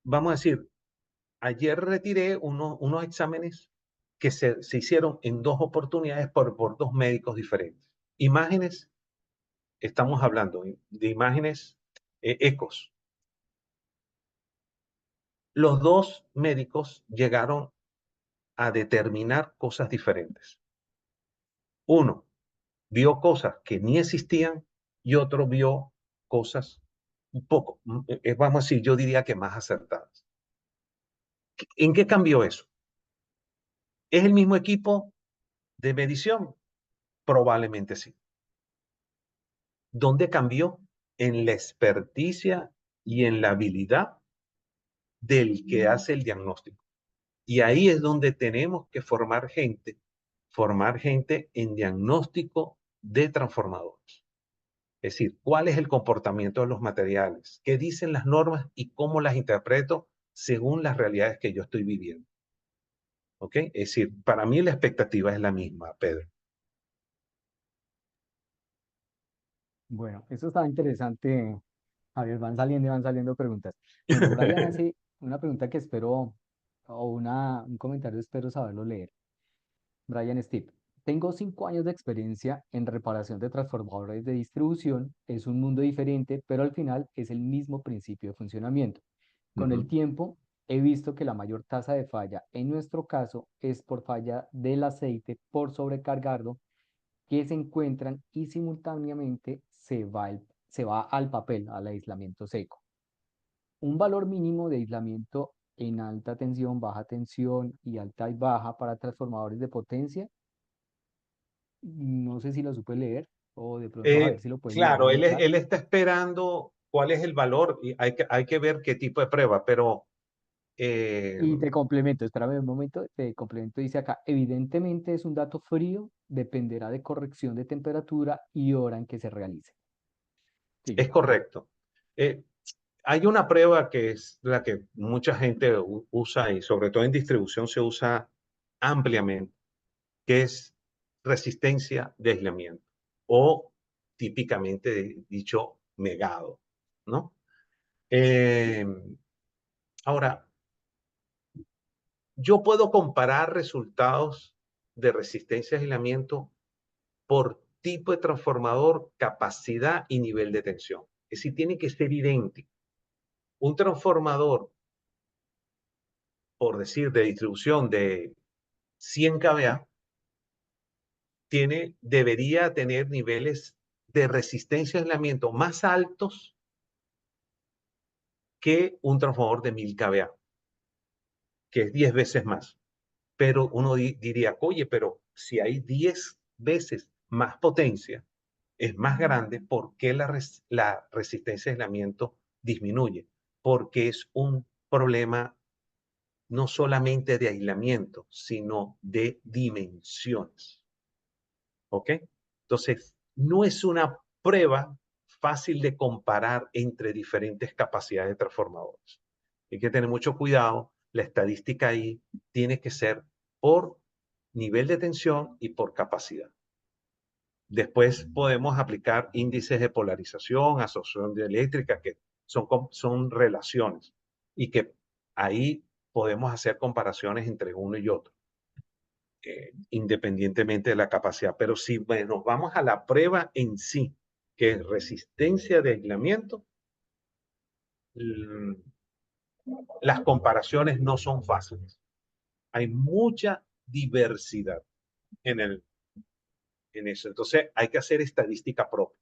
S4: vamos a decir, ayer retiré unos exámenes que se hicieron en dos oportunidades por dos médicos diferentes. Imágenes, estamos hablando de imágenes ecos. Los dos médicos llegaron a determinar cosas diferentes. Uno vio cosas que ni existían y otro vio cosas un poco, vamos a decir, yo diría que más acertadas. ¿En qué cambió eso? ¿Es el mismo equipo de medición? Probablemente sí. ¿Dónde cambió? En la experticia y en la habilidad del que hace el diagnóstico. Y ahí es donde tenemos que formar gente en diagnóstico de transformadores. Es decir, cuál es el comportamiento de los materiales, qué dicen las normas y cómo las interpreto según las realidades que yo estoy viviendo. ¿Ok? Es decir, para mí la expectativa es la misma, Pedro.
S3: Bueno, eso está interesante. A ver, van saliendo preguntas. Bueno, Brian hace una pregunta que espero, o un comentario espero saberlo leer. Brian Steve, tengo 5 años de experiencia en reparación de transformadores de distribución. Es un mundo diferente, pero al final es el mismo principio de funcionamiento. Con el tiempo, he visto que la mayor tasa de falla en nuestro caso es por falla del aceite por sobrecargarlo que se encuentran y simultáneamente se va al papel, al aislamiento seco. Un valor mínimo de aislamiento en alta tensión, baja tensión y alta y baja para transformadores de potencia. No sé si lo supe leer o de pronto a ver si lo puedes leer en
S4: Claro,
S3: el chat.
S4: él está esperando cuál es el valor y hay que ver qué tipo de prueba, pero
S3: Y te complemento, espérame un momento, te complemento, dice acá, evidentemente es un dato frío, dependerá de corrección de temperatura y hora en que se realice.
S4: es
S3: Sigue.
S4: correcto. Eh, Hay una prueba que es la que mucha gente usa y sobre todo en distribución se usa ampliamente, que es resistencia de aislamiento o típicamente dicho megado, ¿no? Eh, Ahora, yo puedo comparar resultados de resistencia a aislamiento por tipo de transformador, capacidad y nivel de tensión. Es decir, tiene que ser idéntico. Un transformador, por decir, de distribución de 100 kVA, debería tener niveles de resistencia a aislamiento más altos que un transformador de 1000 kVA, que es 10 veces más. Pero uno diría, oye, pero si hay 10 veces más potencia, es más grande, ¿por qué la resistencia de aislamiento disminuye? Porque es un problema no solamente de aislamiento, sino de dimensiones. ¿Ok? Entonces, no es una prueba fácil de comparar entre diferentes capacidades de transformadores. Hay que tener mucho cuidado. La estadística ahí tiene que ser por nivel de tensión y por capacidad. Después podemos aplicar índices de polarización, asociación dieléctrica, que son relaciones y que ahí podemos hacer comparaciones entre uno y otro, independientemente de la capacidad. Pero si nos vamos a la prueba en sí, que es resistencia de aislamiento, las comparaciones no son fáciles. Hay mucha diversidad en, en eso. Entonces hay que hacer estadística propia.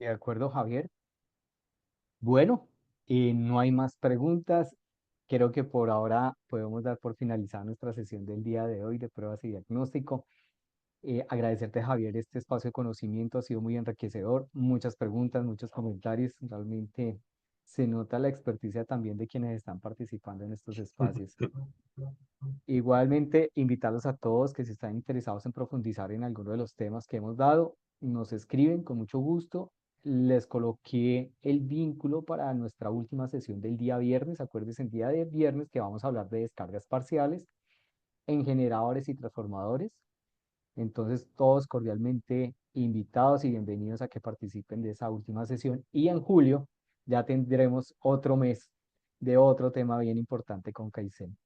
S3: De acuerdo, Javier. Bueno, no hay más preguntas. Creo que por ahora podemos dar por finalizada nuestra sesión del día de hoy de pruebas y diagnóstico. Agradecerte, Javier, este espacio de conocimiento ha sido muy enriquecedor. Muchas preguntas, muchos comentarios. Realmente Se nota la experticia también de quienes están participando en estos espacios. Igualmente, invitarlos a todos que si están interesados en profundizar en alguno de los temas que hemos dado, nos escriben con mucho gusto. Les coloqué el vínculo para nuestra última sesión del día viernes. Acuérdense, el día de viernes que vamos a hablar de descargas parciales en generadores y transformadores. Entonces, todos cordialmente invitados y bienvenidos a que participen de esa última sesión. Y en julio ya tendremos otro mes de otro tema bien importante con Kaizen.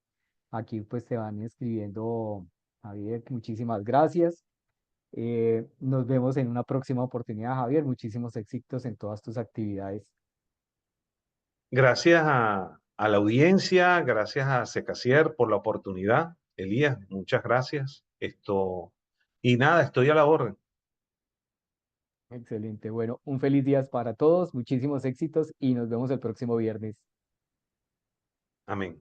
S3: Aquí pues te van escribiendo, Javier, muchísimas gracias. Nos vemos en una próxima oportunidad, Javier. Muchísimos éxitos en todas tus actividades.
S4: Gracias a la audiencia, gracias a Secasier por la oportunidad. Elías, muchas gracias. Y nada, estoy a la orden.
S3: Excelente. Bueno, un feliz día para todos, muchísimos éxitos y nos vemos el próximo viernes.
S4: Amén.